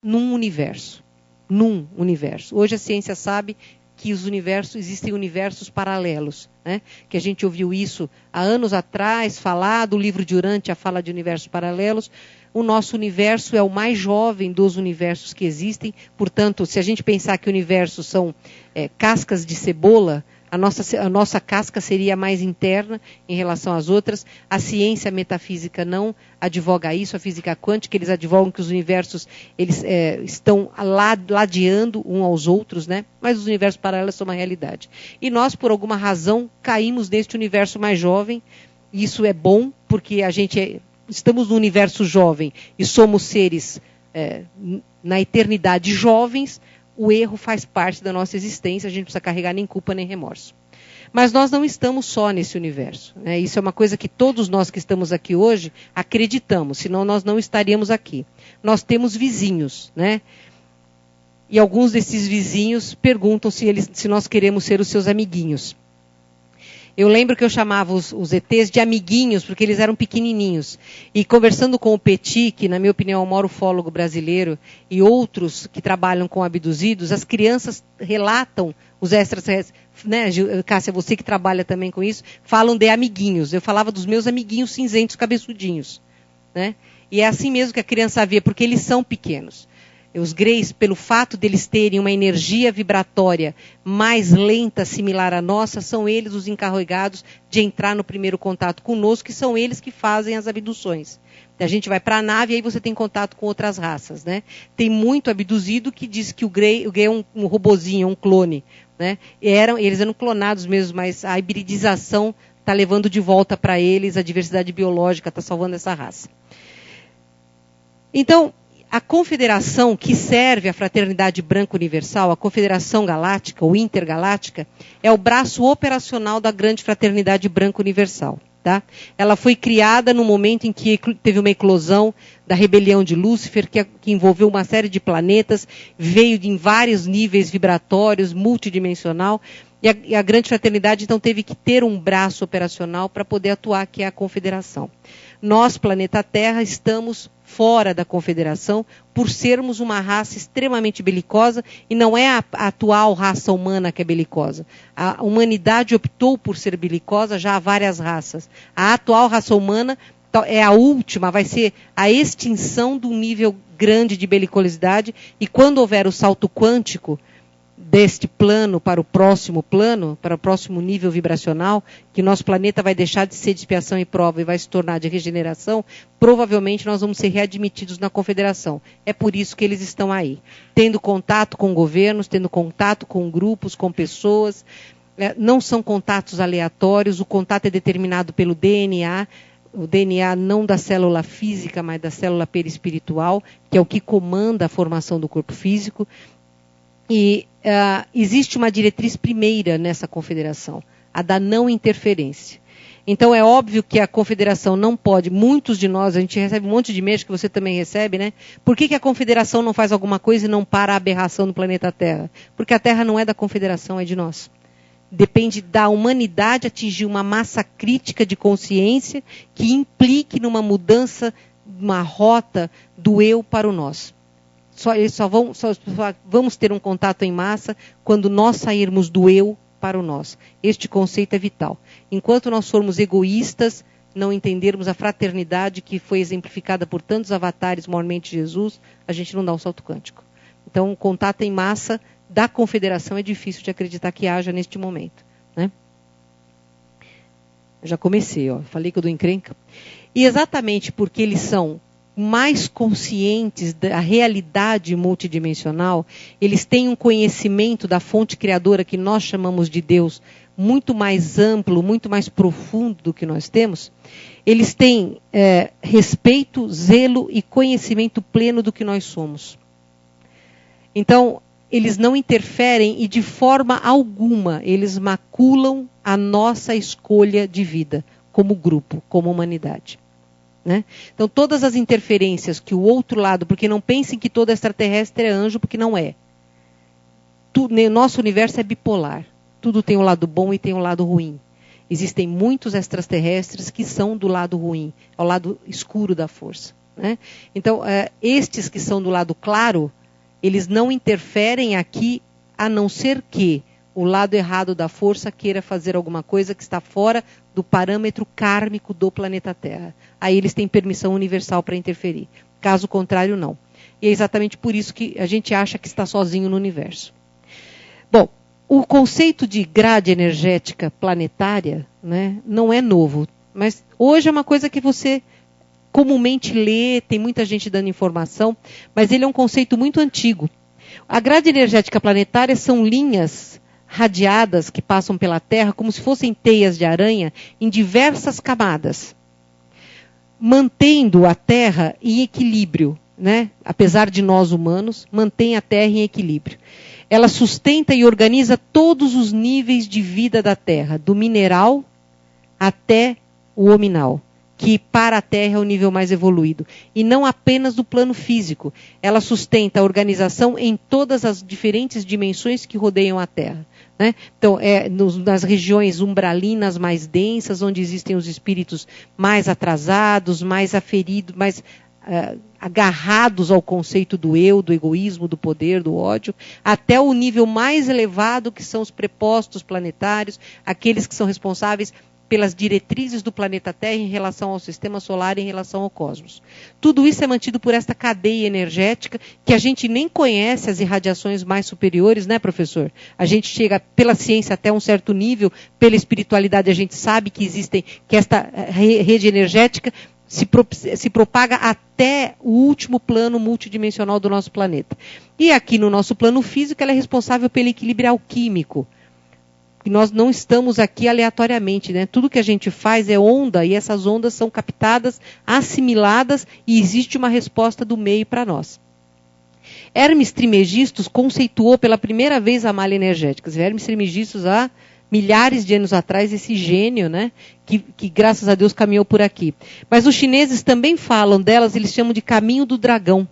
num universo. Num universo. Hoje a ciência sabe que existem universos paralelos, né? Que a gente ouviu isso há anos atrás, falar do livro de Urântia, fala de universos paralelos. O nosso universo é o mais jovem dos universos que existem. Portanto, se a gente pensar que universos são cascas de cebola, a nossa casca seria mais interna em relação às outras. A ciência metafísica não advoga isso, a física quântica, eles advogam que os universos eles, estão ladeando uns aos outros, né? Mas os universos paralelos são uma realidade. E nós, por alguma razão, caímos neste universo mais jovem. Isso é bom, porque estamos no universo jovem e somos seres na eternidade jovens. O erro faz parte da nossa existência, a gente não precisa carregar nem culpa nem remorso. Mas nós não estamos só nesse universo, né? Isso é uma coisa que todos nós que estamos aqui hoje acreditamos, senão nós não estaríamos aqui. Nós temos vizinhos, né? E alguns desses vizinhos perguntam se nós queremos ser os seus amiguinhos. Eu lembro que eu chamava os ETs de amiguinhos, porque eles eram pequenininhos. E conversando com o Petit, que na minha opinião é um maior ufólogo brasileiro, e outros que trabalham com abduzidos, as crianças relatam os extraterrestres, né, Cássia, você que trabalha também com isso, falam de amiguinhos. Eu falava dos meus amiguinhos cinzentos, cabeçudinhos, né? E é assim mesmo que a criança vê, porque eles são pequenos. Os greys, pelo fato deles terem uma energia vibratória mais lenta, similar à nossa, são eles os encarregados de entrar no primeiro contato conosco, que são eles que fazem as abduções. A gente vai para a nave e aí você tem contato com outras raças, né? Tem muito abduzido que diz que o grey é um robozinho, um clone, né? Eles eram clonados mesmo, mas a hibridização está levando de volta para eles, a diversidade biológica está salvando essa raça. Então, a confederação que serve à Fraternidade Branca Universal, a Confederação Galáctica, ou Intergaláctica, é o braço operacional da Grande Fraternidade Branca Universal. Tá? Ela foi criada no momento em que teve uma eclosão da rebelião de Lúcifer, que envolveu uma série de planetas, veio em vários níveis vibratórios, multidimensional, e a Grande Fraternidade então teve que ter um braço operacional para poder atuar, que é a Confederação. Nós, planeta Terra, estamos fora da confederação por sermos uma raça extremamente belicosa, e não é a atual raça humana que é belicosa. A humanidade optou por ser belicosa já há várias raças. A atual raça humana é a última, vai ser a extinção do nível grande de belicosidade, e quando houver o salto quântico deste plano para o próximo plano, para o próximo nível vibracional, que nosso planeta vai deixar de ser de expiação e prova e vai se tornar de regeneração, provavelmente nós vamos ser readmitidos na confederação. É por isso que eles estão aí, tendo contato com governos, tendo contato com grupos, com pessoas. Não são contatos aleatórios, o contato é determinado pelo DNA, o DNA não da célula física, mas da célula perispiritual, que é o que comanda a formação do corpo físico. E existe uma diretriz primeira nessa confederação, a da não interferência. Então é óbvio que a confederação não pode, muitos de nós, a gente recebe um monte de e-mails que você também recebe, né? Por que a confederação não faz alguma coisa e não para a aberração do planeta Terra? Porque a Terra não é da confederação, é de nós. Depende da humanidade atingir uma massa crítica de consciência que implique numa mudança, uma rota do eu para o nós. Só vamos ter um contato em massa quando nós sairmos do eu para o nós. Este conceito é vital. Enquanto nós formos egoístas, não entendermos a fraternidade que foi exemplificada por tantos avatares, maiormente Jesus, a gente não dá um salto quântico. Então, o contato em massa da confederação é difícil de acreditar que haja neste momento, né? Eu já comecei, falei que eu dou encrenca. E exatamente porque eles são mais conscientes da realidade multidimensional, eles têm um conhecimento da fonte criadora que nós chamamos de Deus muito mais amplo, muito mais profundo do que nós temos. Eles têm respeito, zelo e conhecimento pleno do que nós somos. Então, eles não interferem e de forma alguma eles maculam a nossa escolha de vida como grupo, como humanidade. Né? Então, todas as interferências que o outro lado, porque não pensem que todo extraterrestre é anjo, porque não é. Nosso universo é bipolar. Tudo tem um lado bom e tem um lado ruim. Existem muitos extraterrestres que são do lado ruim, ao lado escuro da força. né? Então, estes que são do lado claro, eles não interferem aqui, a não ser que o lado errado da força queira fazer alguma coisa que está fora do parâmetro kármico do planeta Terra. Aí eles têm permissão universal para interferir. Caso contrário, não. E é exatamente por isso que a gente acha que está sozinho no universo. Bom, o conceito de grade energética planetária, né, não é novo, mas hoje é uma coisa que você comumente lê, tem muita gente dando informação, mas ele é um conceito muito antigo. A grade energética planetária são linhas radiadas que passam pela Terra como se fossem teias de aranha em diversas camadas, mantendo a Terra em equilíbrio, né? Apesar de nós humanos, mantém a Terra em equilíbrio. Ela sustenta e organiza todos os níveis de vida da Terra, do mineral até o hominal, que para a Terra é o nível mais evoluído. E não apenas do plano físico. Ela sustenta a organização em todas as diferentes dimensões que rodeiam a Terra, né? Então, nas regiões umbralinas mais densas, onde existem os espíritos mais atrasados, mais aferidos, mais agarrados ao conceito do eu, do egoísmo, do poder, do ódio, até o nível mais elevado, que são os prepostos planetários, aqueles que são responsáveis pelas diretrizes do planeta Terra em relação ao sistema solar e em relação ao cosmos. Tudo isso é mantido por esta cadeia energética que a gente nem conhece as irradiações mais superiores, né, professor? A gente chega pela ciência até um certo nível, pela espiritualidade a gente sabe que existem, que esta rede energética se propaga até o último plano multidimensional do nosso planeta. E aqui no nosso plano físico ela é responsável pelo equilíbrio alquímico. E nós não estamos aqui aleatoriamente, né? Tudo que a gente faz é onda e essas ondas são captadas, assimiladas e existe uma resposta do meio para nós. Hermes Trismegistus conceituou pela primeira vez a malha energética. Hermes Trismegistus, há milhares de anos atrás, esse gênio, né? Que graças a Deus caminhou por aqui. Mas os chineses também falam delas, eles chamam de caminho do dragão,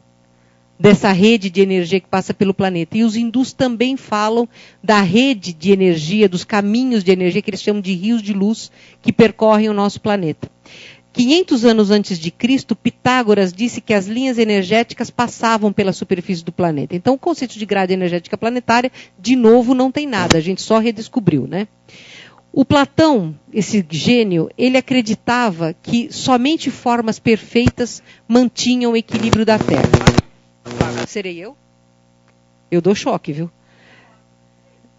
dessa rede de energia que passa pelo planeta. E os hindus também falam da rede de energia, dos caminhos de energia, que eles chamam de rios de luz, que percorrem o nosso planeta. 500 anos antes de Cristo, Pitágoras disse que as linhas energéticas passavam pela superfície do planeta. Então, o conceito de grade energética planetária, de novo, não tem nada. A gente só redescobriu, né? O Platão, esse gênio, ele acreditava que somente formas perfeitas mantinham o equilíbrio da Terra. Serei eu? Eu dou choque, viu?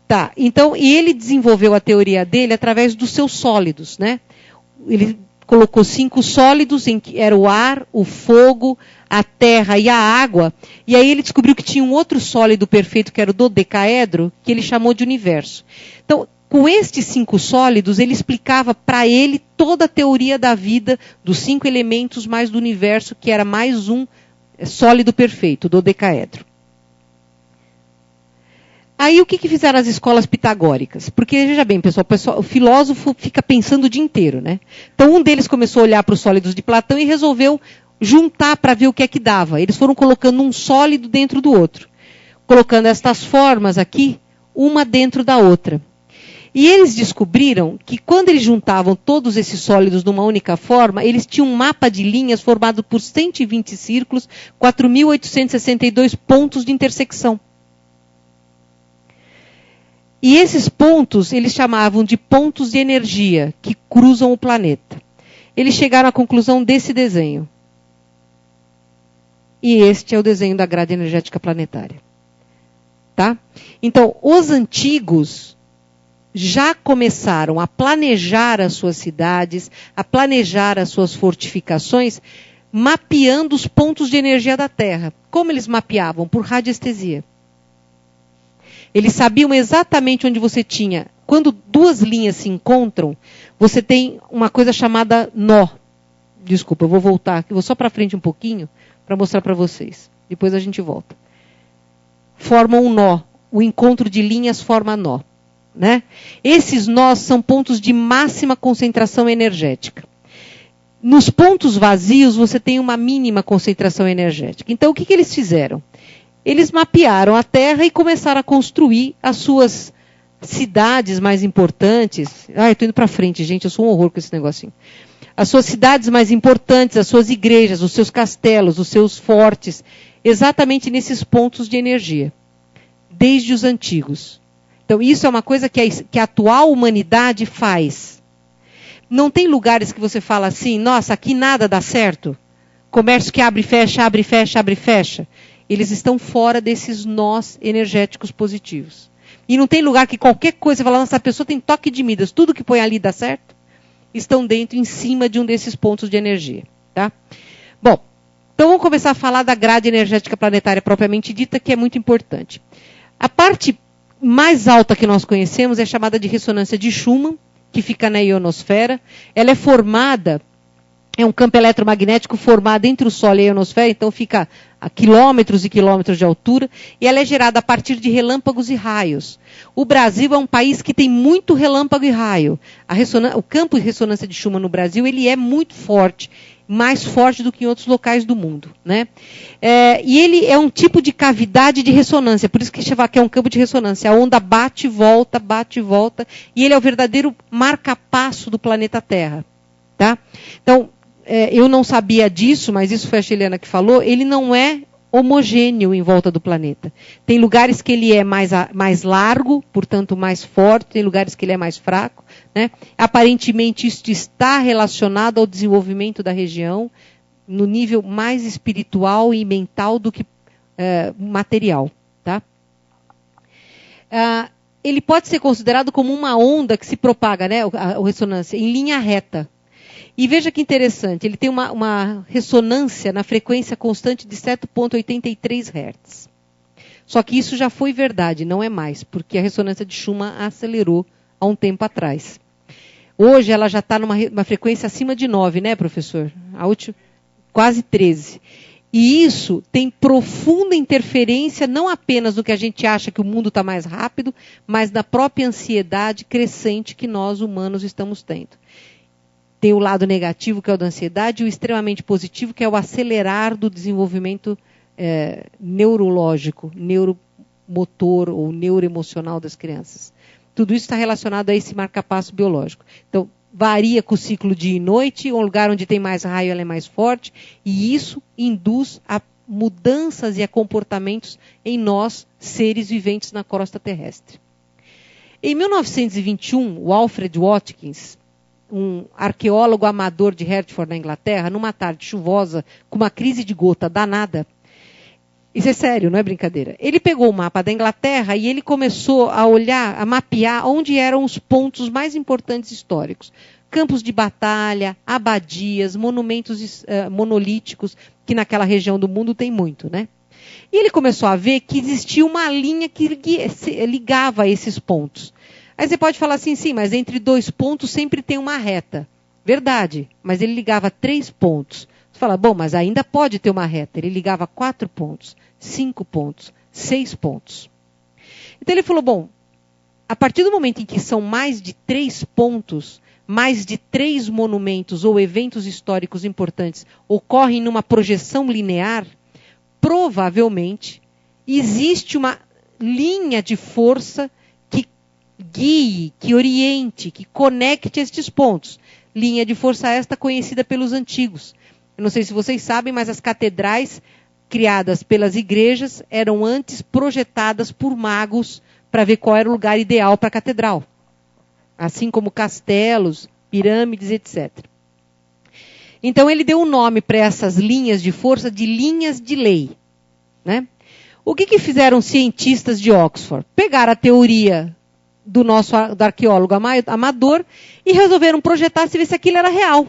Tá, então, e ele desenvolveu a teoria dele através dos seus sólidos, né? Ele colocou 5 sólidos, em que era o ar, o fogo, a terra e a água, e aí ele descobriu que tinha um outro sólido perfeito, que era o dodecaedro, que ele chamou de universo. Então, com estes 5 sólidos, ele explicava para ele toda a teoria da vida, dos 5 elementos mais do universo, que era mais um sólido perfeito, dodecaedro. Aí o que fizeram as escolas pitagóricas? Porque, veja bem, pessoal, o filósofo fica pensando o dia inteiro, né? Então um deles começou a olhar para os sólidos de Platão e resolveu juntar para ver o que é que dava. Eles foram colocando um sólido dentro do outro, colocando estas formas aqui, uma dentro da outra. E eles descobriram que quando eles juntavam todos esses sólidos numa única forma, eles tinham um mapa de linhas formado por 120 círculos, 4.862 pontos de intersecção. E esses pontos, eles chamavam de pontos de energia, que cruzam o planeta. Eles chegaram à conclusão desse desenho. E este é o desenho da grade energética planetária. Tá? Então, os antigos já começaram a planejar as suas cidades, a planejar as suas fortificações, mapeando os pontos de energia da Terra. Como eles mapeavam? Por radiestesia. Eles sabiam exatamente onde você tinha. Quando 2 linhas se encontram, você tem uma coisa chamada nó. Desculpa, eu vou voltar aqui, vou só para frente um pouquinho, para mostrar para vocês. Depois a gente volta. Formam um nó. O encontro de linhas forma nó. Né? Esses nós são pontos de máxima concentração energética. Nos pontos vazios, você tem uma mínima concentração energética. Então, o que eles fizeram? Eles mapearam a Terra e começaram a construir as suas cidades mais importantes. Ah, eu estou indo para frente, gente, eu sou um horror com esse negocinho. as suas cidades mais importantes, as suas igrejas, os seus castelos, os seus fortes, exatamente nesses pontos de energia, desde os antigos. Então, isso é uma coisa que a atual humanidade faz. Não tem lugares que você fala assim, nossa, aqui nada dá certo. Comércio que abre e fecha, abre e fecha, abre e fecha. Eles estão fora desses nós energéticos positivos. E não tem lugar que qualquer coisa, você fala, nossa, essa pessoa tem toque de Midas, tudo que põe ali dá certo. Estão dentro, em cima de um desses pontos de energia. Tá? Bom, então vamos começar a falar da grade energética planetária propriamente dita, que é muito importante. A parte mais alta que nós conhecemos é chamada de ressonância de Schumann, que fica na ionosfera. Ela é formada, é um campo eletromagnético formado entre o Sol e a ionosfera, então fica a quilômetros e quilômetros de altura, e ela é gerada a partir de relâmpagos e raios. O Brasil é um país que tem muito relâmpago e raio. O campo de ressonância de Schumann no Brasil, ele é muito forte, mais forte do que em outros locais do mundo. Né? E ele é um tipo de cavidade de ressonância, por isso que é um campo de ressonância. A onda bate e volta, e ele é o verdadeiro marca-passo do planeta Terra. Tá? Então, eu não sabia disso, mas isso foi a Chilena que falou, ele não é homogêneo em volta do planeta. Tem lugares que ele é mais largo, portanto mais forte, tem lugares que ele é mais fraco. Né? Aparentemente isso está relacionado ao desenvolvimento da região no nível mais espiritual e mental do que material. Tá? Ele pode ser considerado como uma onda que se propaga, né, a ressonância, em linha reta. E veja que interessante, ele tem uma ressonância na frequência constante de 7,83 Hz. Só que isso já foi verdade, não é mais, porque a ressonância de Schumann acelerou há um tempo atrás. Hoje ela já está numa frequência acima de 9, né, professor? Quase 13. E isso tem profunda interferência, não apenas no que a gente acha que o mundo está mais rápido, mas na própria ansiedade crescente que nós, humanos, estamos tendo. Tem o lado negativo, que é o da ansiedade, e o extremamente positivo, que é o acelerar do desenvolvimento neurológico, neuromotor ou neuroemocional das crianças. Tudo isso está relacionado a esse marca-passo biológico. Então, varia com o ciclo dia e noite, um lugar onde tem mais raio ela é mais forte, e isso induz a mudanças e a comportamentos em nós, seres viventes na crosta terrestre. Em 1921, o Alfred Watkins, um arqueólogo amador de Hertford, na Inglaterra, numa tarde chuvosa, com uma crise de gota danada, isso é sério, não é brincadeira, ele pegou o mapa da Inglaterra e ele começou a olhar, a mapear onde eram os pontos mais importantes históricos. Campos de batalha, abadias, monumentos monolíticos, que naquela região do mundo tem muito, né? E ele começou a ver que existia uma linha que ligava esses pontos. Aí você pode falar assim, sim, mas entre dois pontos sempre tem uma reta. Verdade, mas ele ligava 3 pontos. Você fala, bom, mas ainda pode ter uma reta. Ele ligava 4 pontos, 5 pontos, 6 pontos. Então ele falou, bom, a partir do momento em que são mais de 3 pontos, mais de 3 monumentos ou eventos históricos importantes ocorrem numa projeção linear, provavelmente existe uma linha de força que guie, que oriente, que conecte estes pontos. Linha de força esta conhecida pelos antigos. Eu não sei se vocês sabem, mas as catedrais criadas pelas igrejas eram antes projetadas por magos para ver qual era o lugar ideal para a catedral. Assim como castelos, pirâmides, etc. Então ele deu um nome para essas linhas de força de linhas de lei. Né? O que fizeram os cientistas de Oxford? Pegaram a teoria do arqueólogo amador e resolveram projetar se ver se aquilo era real.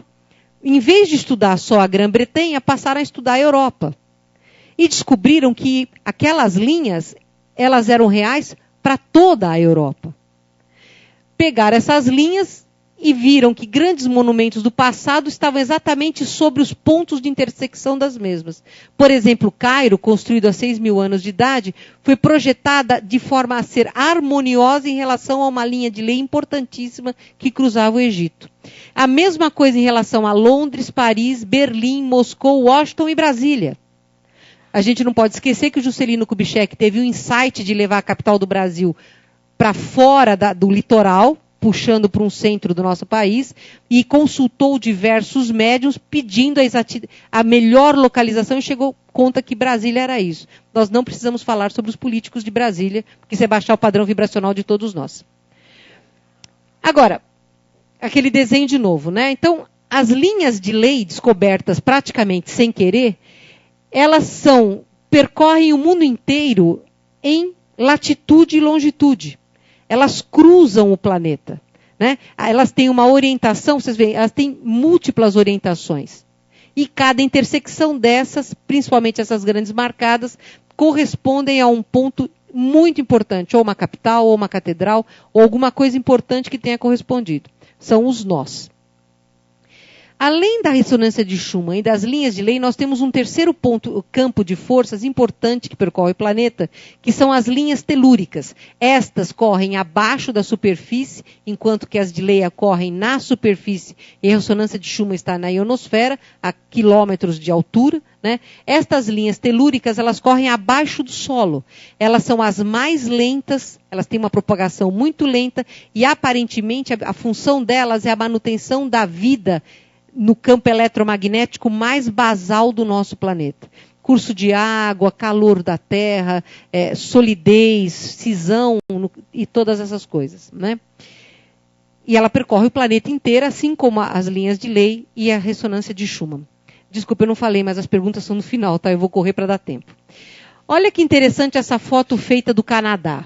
Em vez de estudar só a Grã-Bretanha, passaram a estudar a Europa. E descobriram que aquelas linhas, elas eram reais para toda a Europa. Pegaram essas linhas e viram que grandes monumentos do passado estavam exatamente sobre os pontos de intersecção das mesmas. Por exemplo, Cairo, construído há 6.000 anos de idade, foi projetada de forma a ser harmoniosa em relação a uma linha de lei importantíssima que cruzava o Egito. A mesma coisa em relação a Londres, Paris, Berlim, Moscou, Washington e Brasília. A gente não pode esquecer que o Juscelino Kubitschek teve o insight de levar a capital do Brasil para fora do litoral, puxando para um centro do nosso país e consultou diversos médiuns pedindo a melhor localização e chegou conta que Brasília era isso. Nós não precisamos falar sobre os políticos de Brasília, porque isso é baixar o padrão vibracional de todos nós. Agora, aquele desenho de novo, né? Então, as linhas de lei descobertas praticamente sem querer, elas percorrem o mundo inteiro em latitude e longitude. Elas cruzam o planeta, né? Elas têm uma orientação, vocês veem, elas têm múltiplas orientações. E cada intersecção dessas, principalmente essas grandes marcadas, correspondem a um ponto muito importante, ou uma capital, ou uma catedral, ou alguma coisa importante que tenha correspondido. São os nós. Além da ressonância de Schumann e das linhas de lei, nós temos um terceiro campo de forças importante que percorre o planeta, que são as linhas telúricas. Estas correm abaixo da superfície, enquanto que as de lei correm na superfície e a ressonância de Schumann está na ionosfera, a quilômetros de altura, né? Estas linhas telúricas, elas correm abaixo do solo. Elas são as mais lentas, elas têm uma propagação muito lenta e aparentemente a função delas é a manutenção da vida no campo eletromagnético mais basal do nosso planeta. Curso de água, calor da terra, solidez, cisão e todas essas coisas, né? E ela percorre o planeta inteiro, assim como as linhas de lei e a ressonância de Schumann. Desculpa, eu não falei, mas as perguntas são no final, tá? Eu vou correr para dar tempo. Olha que interessante essa foto feita do Canadá,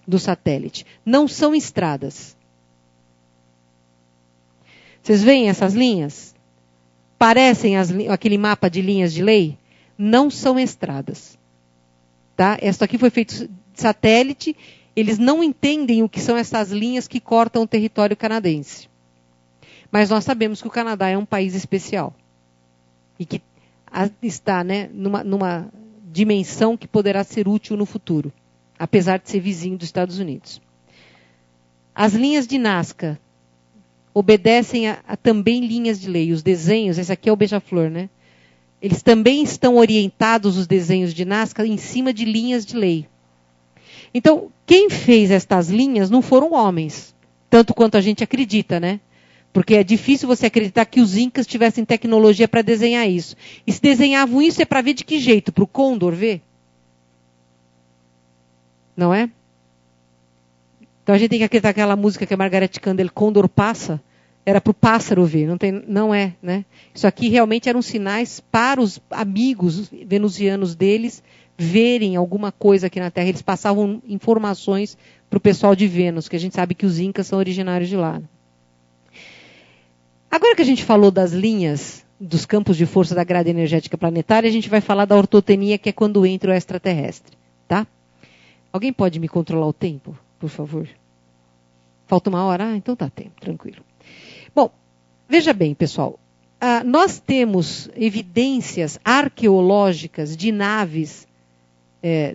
do satélite. Não são estradas. Vocês veem essas linhas? Parecem aquele mapa de linhas de lei? Não são estradas. Tá? Essa aqui foi feito de satélite. Eles não entendem o que são essas linhas que cortam o território canadense. Mas nós sabemos que o Canadá é um país especial. E que está, né, numa dimensão que poderá ser útil no futuro. Apesar de ser vizinho dos Estados Unidos. As linhas de Nazca obedecem a também linhas de lei. Os desenhos, esse aqui é o beija-flor, né? Eles também estão orientados, os desenhos de Nazca, em cima de linhas de lei. Então, quem fez estas linhas não foram homens, tanto quanto a gente acredita, né? Porque é difícil você acreditar que os incas tivessem tecnologia para desenhar isso. E se desenhavam isso é para ver de que jeito? Para o Condor ver? Não é? Então a gente tem que acreditar que aquela música que a Margaret Candle, Condor passa, era para o pássaro ver, não é, né? Isso aqui realmente eram sinais para os amigos venusianos deles verem alguma coisa aqui na Terra. Eles passavam informações para o pessoal de Vênus, que a gente sabe que os incas são originários de lá. Agora que a gente falou das linhas, dos campos de força da grade energética planetária, a gente vai falar da ortotenia, que é quando entra o extraterrestre, tá? Alguém pode me controlar o tempo, por favor? Falta 1 hora? Ah, então tá tempo, tranquilo. Bom, veja bem, pessoal. Nós temos evidências arqueológicas de naves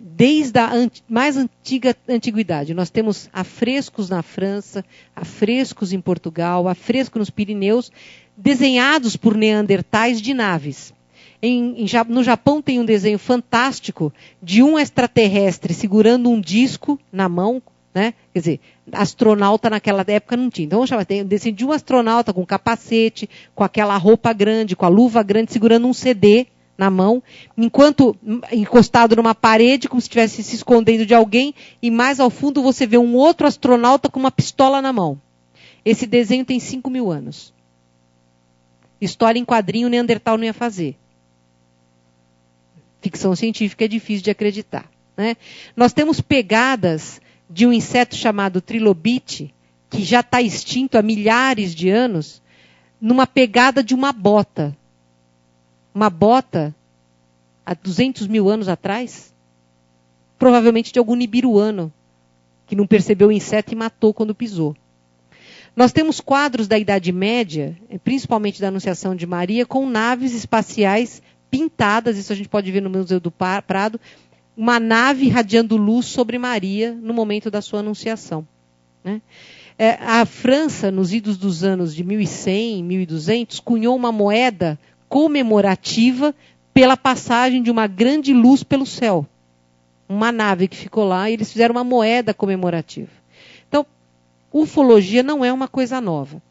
desde a mais antiga antiguidade. Nós temos afrescos na França, afrescos em Portugal, afrescos nos Pirineus, desenhados por neandertais de naves. No Japão tem um desenho fantástico de um extraterrestre segurando um disco na mão, né? Quer dizer, astronauta naquela época não tinha. Então, vamos chamar, tem um desenho de um astronauta com capacete, com aquela roupa grande, com a luva grande, segurando um CD na mão, enquanto encostado numa parede, como se estivesse se escondendo de alguém, e mais ao fundo você vê um outro astronauta com uma pistola na mão. Esse desenho tem 5.000 anos. História em quadrinho, Neandertal não ia fazer. Ficção científica é difícil de acreditar, né? Nós temos pegadas de um inseto chamado trilobite, que já está extinto há milhares de anos, numa pegada de uma bota. Uma bota há 200.000 anos atrás, provavelmente de algum nibiruano, que não percebeu o inseto e matou quando pisou. Nós temos quadros da Idade Média, principalmente da Anunciação de Maria, com naves espaciais pintadas, isso a gente pode ver no Museu do Prado, uma nave irradiando luz sobre Maria no momento da sua anunciação, né? A França, nos idos dos anos de 1100, 1200, cunhou uma moeda comemorativa pela passagem de uma grande luz pelo céu. Uma nave que ficou lá e eles fizeram uma moeda comemorativa. Então, ufologia não é uma coisa nova.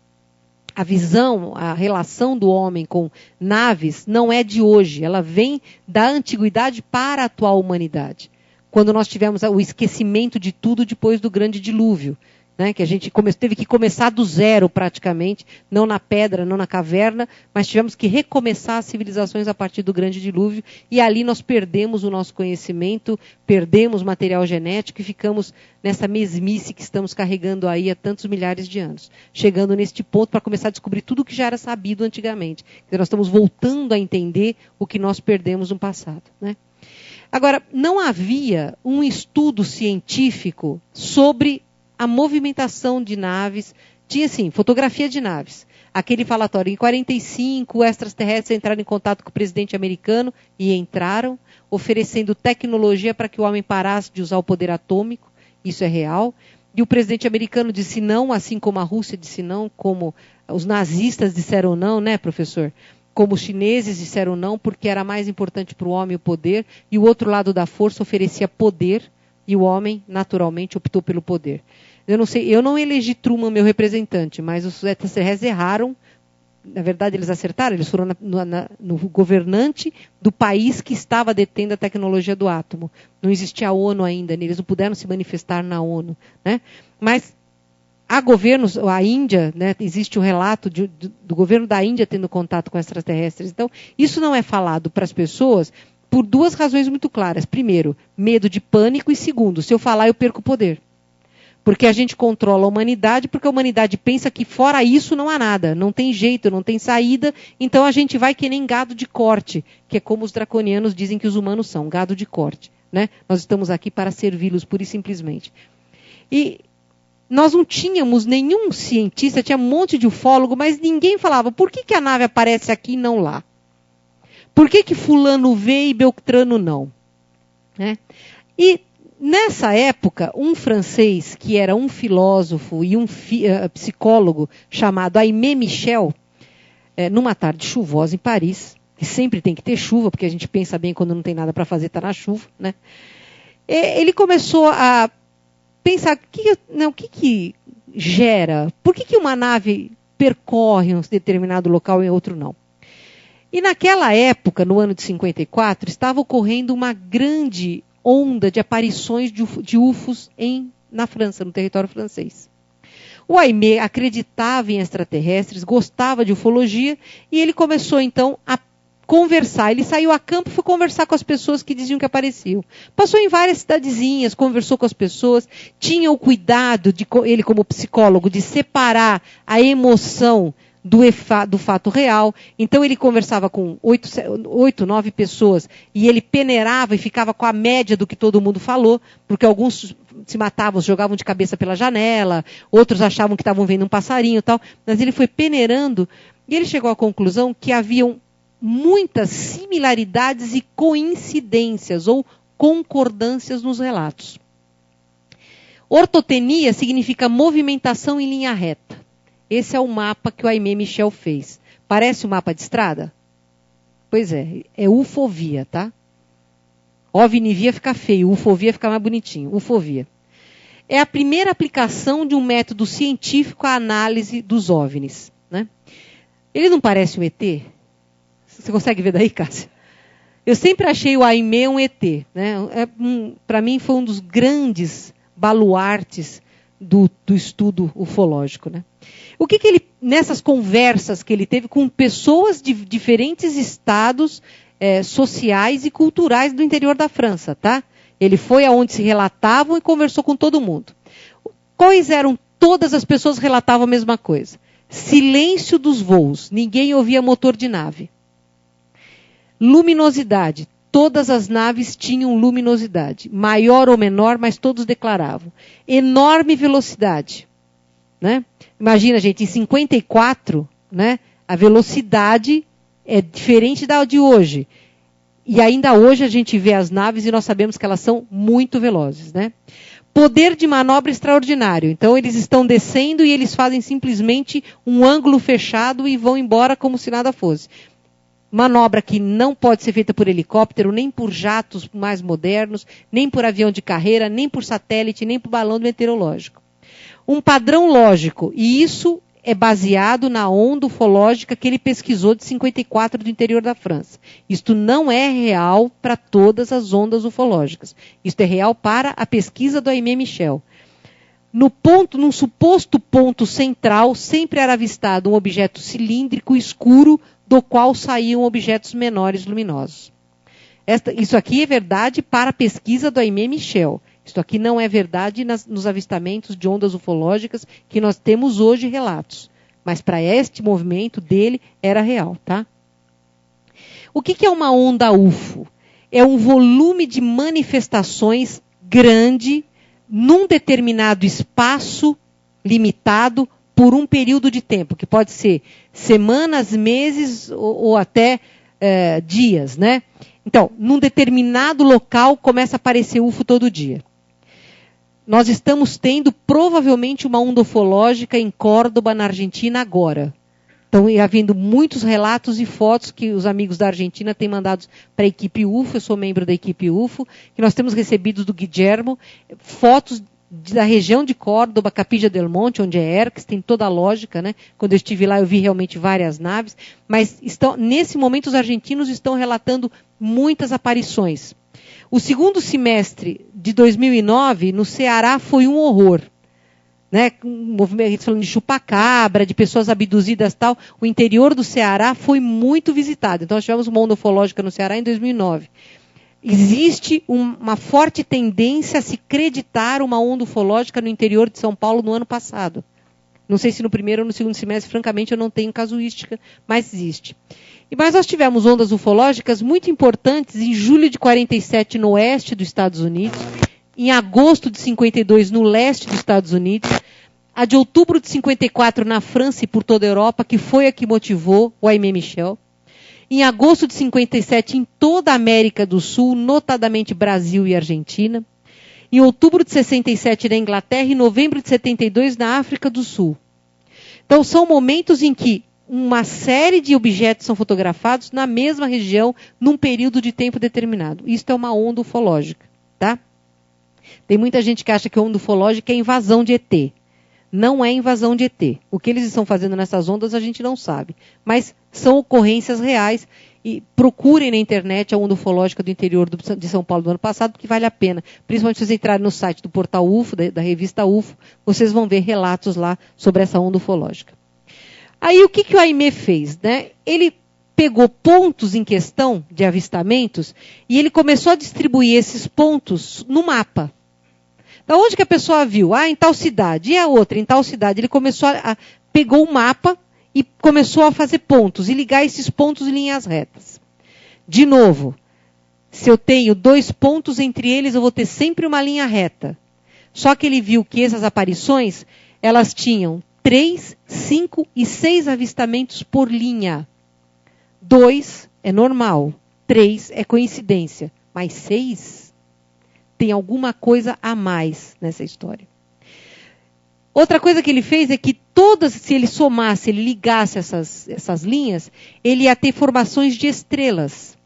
A visão, a relação do homem com naves não é de hoje, ela vem da antiguidade para a atual humanidade. Quando nós tivemos o esquecimento de tudo depois do grande dilúvio, né, que a gente teve que começar do zero praticamente, não na pedra, não na caverna, mas tivemos que recomeçar as civilizações a partir do grande dilúvio, e ali nós perdemos o nosso conhecimento, perdemos material genético e ficamos nessa mesmice que estamos carregando aí há tantos milhares de anos, chegando neste ponto para começar a descobrir tudo o que já era sabido antigamente. Então, nós estamos voltando a entender o que nós perdemos no passado, né? Agora, não havia um estudo científico sobre a movimentação de naves. Tinha, sim, fotografia de naves. Aquele falatório, em 1945, extraterrestres entraram em contato com o presidente americano, e entraram, oferecendo tecnologia para que o homem parasse de usar o poder atômico. Isso é real. E o presidente americano disse não, assim como a Rússia disse não, como os nazistas disseram não, né, professor? Como os chineses disseram não, porque era mais importante para o homem o poder, e o outro lado da força oferecia poder, e o homem, naturalmente, optou pelo poder. Eu não sei, eu não elegi Truman meu representante, mas os extraterrestres erraram. Na verdade, eles acertaram, eles foram no governante do país que estava detendo a tecnologia do átomo. Não existia a ONU ainda, eles não puderam se manifestar na ONU, né? Mas há governos, a Índia, né, existe o relato do governo da Índia tendo contato com extraterrestres. Então, isso não é falado para as pessoas por duas razões muito claras. Primeiro, medo de pânico, e segundo, se eu falar, eu perco o poder. Porque a gente controla a humanidade, porque a humanidade pensa que fora isso não há nada, não tem jeito, não tem saída, então a gente vai que nem gado de corte, que é como os draconianos dizem que os humanos são, gado de corte, né? Nós estamos aqui para servi-los, pura e simplesmente. E nós não tínhamos nenhum cientista, tinha um monte de ufólogo, mas ninguém falava, por que a nave aparece aqui e não lá? Por que fulano vê e Beltrano não? Né? E nessa época, um francês, que era um filósofo e um psicólogo, chamado Aimé Michel, numa tarde chuvosa em Paris, que sempre tem que ter chuva, porque a gente pensa bem quando não tem nada para fazer, está na chuva, né? Ele começou a pensar, o que gera? Por que uma nave percorre um determinado local e outro não? E naquela época, no ano de 54, estava ocorrendo uma grande onda de aparições de UFOs na França, no território francês. O Aimé acreditava em extraterrestres, gostava de ufologia, e ele começou então a conversar. Ele saiu a campo e foi conversar com as pessoas que diziam que apareciam. Passou em várias cidadezinhas, conversou com as pessoas, tinha o cuidado, ele como psicólogo, de separar a emoção do fato real. Então ele conversava com 8, 9 pessoas, e ele peneirava e ficava com a média do que todo mundo falou, porque alguns se matavam, jogavam de cabeça pela janela, outros achavam que estavam vendo um passarinho e tal, mas ele foi peneirando, e ele chegou à conclusão que haviam muitas similaridades e coincidências ou concordâncias nos relatos. Ortotenia significa movimentação em linha reta. Esse é o mapa que o Aimé Michel fez. Parece um mapa de estrada? Pois é ufovia, tá? Ovnivia fica feio, ufovia fica mais bonitinho. Ufovia. É a primeira aplicação de um método científico à análise dos OVNIs, né? Ele não parece um ET? Você consegue ver daí, Cássia? Eu sempre achei o Aimé um ET, né? Para mim foi um dos grandes baluartes do estudo ufológico, né? O que ele, nessas conversas que ele teve com pessoas de diferentes estados sociais e culturais do interior da França, tá? Ele foi aonde se relatavam e conversou com todo mundo. Quais eram? Todas as pessoas relatavam a mesma coisa. Silêncio dos voos, ninguém ouvia motor de nave. Luminosidade, todas as naves tinham luminosidade, maior ou menor, mas todos declaravam. Enorme velocidade, né? Imagina, gente, em 54, né, a velocidade é diferente da de hoje. E ainda hoje a gente vê as naves e nós sabemos que elas são muito velozes, né? Poder de manobra extraordinário. Então eles estão descendo e eles fazem simplesmente um ângulo fechado e vão embora como se nada fosse. Manobra que não pode ser feita por helicóptero, nem por jatos mais modernos, nem por avião de carreira, nem por satélite, nem por balão meteorológico. um padrão lógico, e isso é baseado na onda ufológica que ele pesquisou de 54 do interior da França. Isto não é real para todas as ondas ufológicas. Isto é real para a pesquisa do Aimé Michel. Num suposto ponto central, sempre era avistado um objeto cilíndrico escuro, do qual saíam objetos menores luminosos. Isso aqui é verdade para a pesquisa do Aimé Michel. Isto aqui não é verdade nos avistamentos de ondas ufológicas que nós temos hoje relatos. Mas para este movimento dele era real, tá? O que é uma onda UFO? É um volume de manifestações grande num determinado espaço limitado por um período de tempo, que pode ser semanas, meses ou até dias, né? Então, num determinado local começa a aparecer UFO todo dia. Nós estamos tendo provavelmente uma onda ufológica em Córdoba, na Argentina, agora. Estão havendo muitos relatos e fotos que os amigos da Argentina têm mandado para a equipe UFO, eu sou membro da equipe UFO, que nós temos recebido do Guillermo, fotos da região de Córdoba, Capilla del Monte, onde é Erques, tem toda a lógica, né? Quando eu estive lá eu vi realmente várias naves, mas nesse momento os argentinos estão relatando muitas aparições. O segundo semestre de 2009, no Ceará, foi um horror. Né? Um movimento falando de chupacabra, de pessoas abduzidas e tal. O interior do Ceará foi muito visitado. Então, nós tivemos uma onda ufológica no Ceará em 2009. Existe uma forte tendência a se acreditar uma onda ufológica no interior de São Paulo no ano passado. Não sei se no primeiro ou no segundo semestre, francamente, eu não tenho casuística, mas existe. Mas nós tivemos ondas ufológicas muito importantes em julho de 47 no oeste dos Estados Unidos, em agosto de 52 no leste dos Estados Unidos, a de outubro de 54 na França e por toda a Europa, que foi a que motivou o Aimé Michel, em agosto de 57 em toda a América do Sul, notadamente Brasil e Argentina, em outubro de 67 na Inglaterra e novembro de 72 na África do Sul. Então são momentos em que uma série de objetos são fotografados na mesma região, num período de tempo determinado. Isto é uma onda ufológica, tá? Tem muita gente que acha que a onda ufológica é invasão de ET. Não é invasão de ET. O que eles estão fazendo nessas ondas a gente não sabe. Mas são ocorrências reais. E procurem na internet a onda ufológica do interior de São Paulo do ano passado, porque vale a pena. Principalmente se vocês entrarem no site do portal UFO, da revista UFO, vocês vão ver relatos lá sobre essa onda ufológica. Aí o que o Aimé fez? Né? Ele pegou pontos em questão de avistamentos e ele começou a distribuir esses pontos no mapa. Da onde que a pessoa viu? Ah, em tal cidade. E a outra, em tal cidade. Ele pegou o mapa e começou a fazer pontos e ligar esses pontos em linhas retas. De novo, se eu tenho 2 pontos entre eles, eu vou ter sempre uma linha reta. Só que ele viu que essas aparições, elas tinham 3, 5 e 6 avistamentos por linha. 2 é normal, 3 é coincidência, mas 6 tem alguma coisa a mais nessa história. Outra coisa que ele fez é que se ele somasse, ele ligasse essas linhas, ele ia ter formações de estrelas.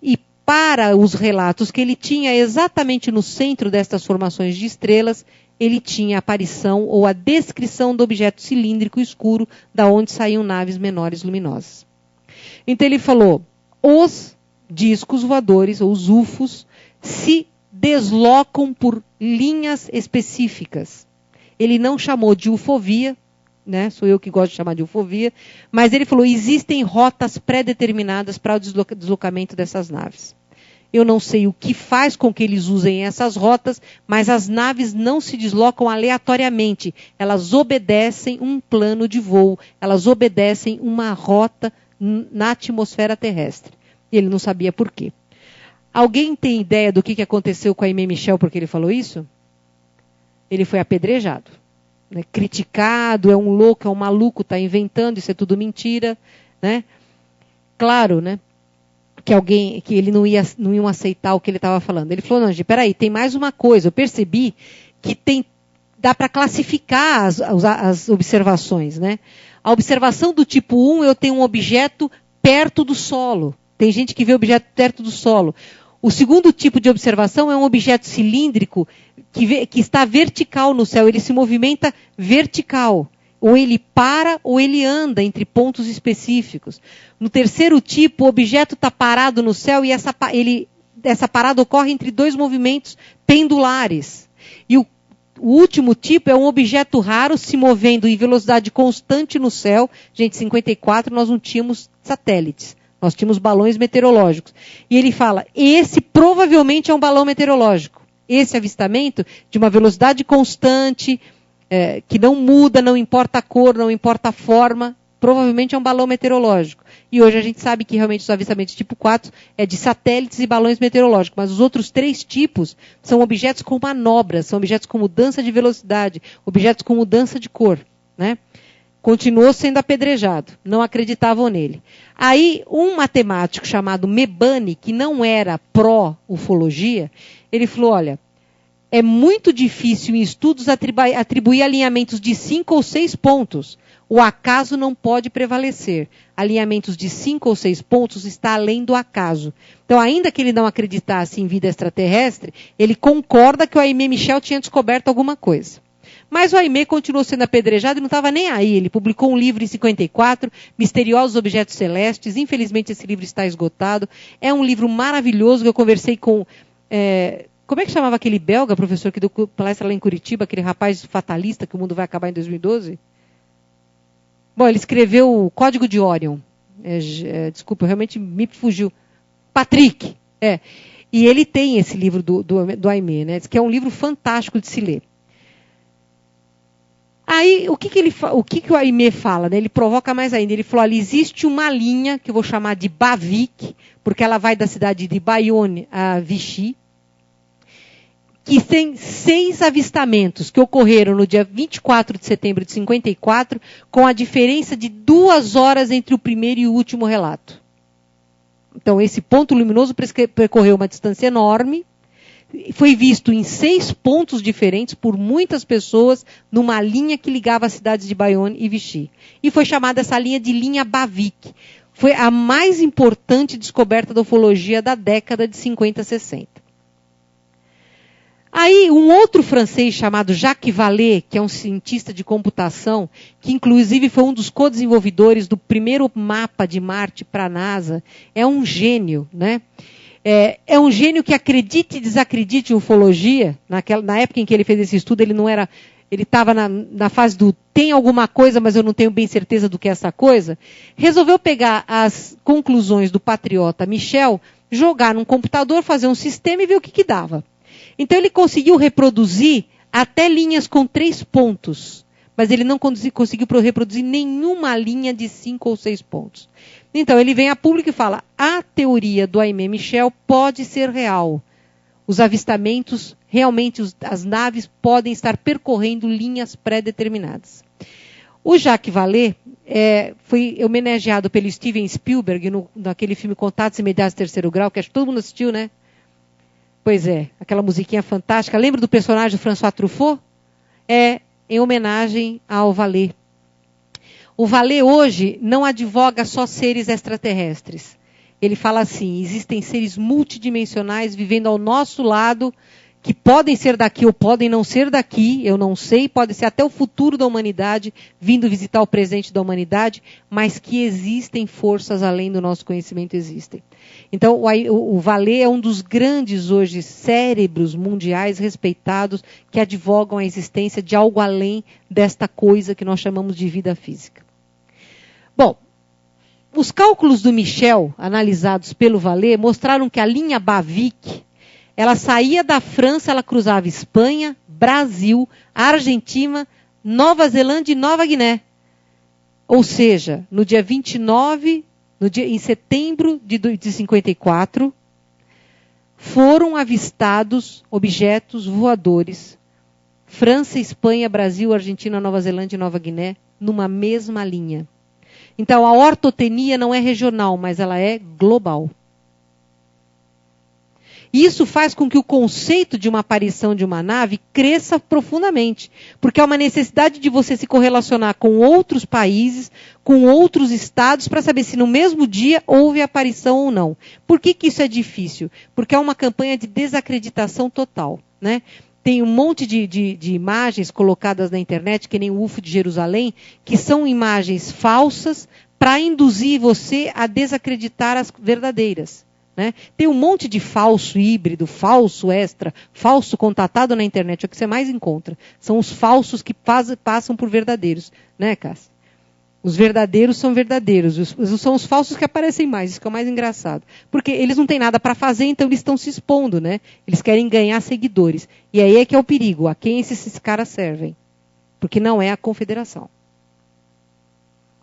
E para os relatos que ele tinha, exatamente no centro destas formações de estrelas, ele tinha a aparição ou a descrição do objeto cilíndrico escuro, da onde saíam naves menores luminosas. Então ele falou, os discos voadores, ou os UFOs, se deslocam por linhas específicas. Ele não chamou de ufovia, né? Sou eu que gosto de chamar de ufovia, mas ele falou, existem rotas pré-determinadas para o deslocamento dessas naves. Eu não sei o que faz com que eles usem essas rotas, mas as naves não se deslocam aleatoriamente. Elas obedecem um plano de voo, elas obedecem uma rota na atmosfera terrestre. E ele não sabia por quê. Alguém tem ideia do que aconteceu com a Aimé Michel porque ele falou isso? Ele foi apedrejado, né? Criticado, é um louco, é um maluco, está inventando, isso é tudo mentira, né? Claro, né? Que ele não iam aceitar o que ele estava falando. Ele falou, não, gente, peraí, tem mais uma coisa. Eu percebi que dá para classificar as observações, né? A observação do tipo 1, eu tenho um objeto perto do solo. Tem gente que vê objeto perto do solo. O segundo tipo de observação é um objeto cilíndrico que está vertical no céu, ele se movimenta vertical. Ou ele para ou ele anda entre pontos específicos. No terceiro tipo, o objeto está parado no céu e essa parada ocorre entre dois movimentos pendulares. E o último tipo é um objeto raro se movendo em velocidade constante no céu. Gente, em 54 nós não tínhamos satélites, nós tínhamos balões meteorológicos. E ele fala, esse provavelmente é um balão meteorológico. Esse avistamento de uma velocidade constante, que não muda, não importa a cor, não importa a forma, provavelmente é um balão meteorológico. E hoje a gente sabe que realmente os avistamentos tipo 4 é de satélites e balões meteorológicos, mas os outros 3 tipos são objetos com manobras, são objetos com mudança de velocidade, objetos com mudança de cor, né? Continuou sendo apedrejado, não acreditavam nele. Aí, um matemático chamado Mebane, que não era pró-ufologia, ele falou, olha, é muito difícil em estudos atribuir alinhamentos de 5 ou 6 pontos. O acaso não pode prevalecer. Alinhamentos de 5 ou 6 pontos está além do acaso. Então, ainda que ele não acreditasse em vida extraterrestre, ele concorda que o Aimé Michel tinha descoberto alguma coisa. Mas o Aimé continuou sendo apedrejado e não estava nem aí. Ele publicou um livro em 54, Misteriosos Objetos Celestes. Infelizmente, esse livro está esgotado. É um livro maravilhoso que eu conversei com... como é que chamava aquele belga, professor, que deu palestra lá em Curitiba, aquele rapaz fatalista que o mundo vai acabar em 2012? Bom, ele escreveu o Código de Orion. Desculpa, realmente me fugiu. Patrick. E ele tem esse livro do Aimé, né? Diz que é um livro fantástico de se ler. Aí, o que o Aimé fala? Né? Ele provoca mais ainda. Ele falou, ali existe uma linha, que eu vou chamar de Bavik, porque ela vai da cidade de Bayonne a Vichy, que tem 6 avistamentos que ocorreram no dia 24 de setembro de 54, com a diferença de 2 horas entre o primeiro e o último relato. Então, esse ponto luminoso percorreu uma distância enorme, foi visto em 6 pontos diferentes por muitas pessoas, numa linha que ligava as cidades de Bayonne e Vichy. E foi chamada essa linha de linha Bavik. Foi a mais importante descoberta da ufologia da década de 50, 60. Aí, um outro francês chamado Jacques Vallée, que é um cientista de computação, que inclusive foi um dos co-desenvolvedores do primeiro mapa de Marte para a NASA, é um gênio, né? É um gênio que acredite e desacredite em ufologia. Na época em que ele fez esse estudo, ele estava na fase do tem alguma coisa, mas eu não tenho bem certeza do que é essa coisa. Resolveu pegar as conclusões do patriota Michel, jogar num computador, fazer um sistema e ver o que dava. Então ele conseguiu reproduzir até linhas com 3 pontos, mas ele não conseguiu reproduzir nenhuma linha de 5 ou 6 pontos. Então ele vem a público e fala, a teoria do Aimé Michel pode ser real. Os avistamentos, realmente as naves podem estar percorrendo linhas pré-determinadas. O Jacques Vallée foi homenageado pelo Steven Spielberg naquele filme Contatos Imediatos de Terceiro Grau, que acho que todo mundo assistiu, né? Pois é, aquela musiquinha fantástica. Lembra do personagem François Truffaut? Em homenagem ao Vallée. O Vallée hoje não advoga só seres extraterrestres. Ele fala assim, existem seres multidimensionais vivendo ao nosso lado, que podem ser daqui ou podem não ser daqui, eu não sei, pode ser até o futuro da humanidade, vindo visitar o presente da humanidade, mas que existem forças além do nosso conhecimento, existem. Então, o Vallée é um dos grandes, hoje, cérebros mundiais respeitados que advogam a existência de algo além desta coisa que nós chamamos de vida física. Bom, os cálculos do Michel, analisados pelo Vallée, mostraram que a linha Bavik, ela saía da França, ela cruzava Espanha, Brasil, Argentina, Nova Zelândia e Nova Guiné. Ou seja, no dia 29, em setembro de 54, foram avistados objetos voadores. França, Espanha, Brasil, Argentina, Nova Zelândia e Nova Guiné, numa mesma linha. Então, a ortotenia não é regional, mas ela é global. E isso faz com que o conceito de uma aparição de uma nave cresça profundamente, porque há uma necessidade de você se correlacionar com outros países, com outros estados, para saber se no mesmo dia houve aparição ou não. Por que isso é difícil? Porque é uma campanha de desacreditação total, né? Tem um monte de imagens colocadas na internet, que nem o UFO de Jerusalém, que são imagens falsas para induzir você a desacreditar as verdadeiras. Né? Tem um monte de falso híbrido, falso extra, falso contatado na internet, é o que você mais encontra. São os falsos que passam por verdadeiros. Né, Cássia? Os verdadeiros são verdadeiros, são os falsos que aparecem mais, isso que é o mais engraçado. Porque eles não têm nada para fazer, então eles estão se expondo, né? Eles querem ganhar seguidores. E aí é que é o perigo, a quem esses caras servem. Porque não é a confederação.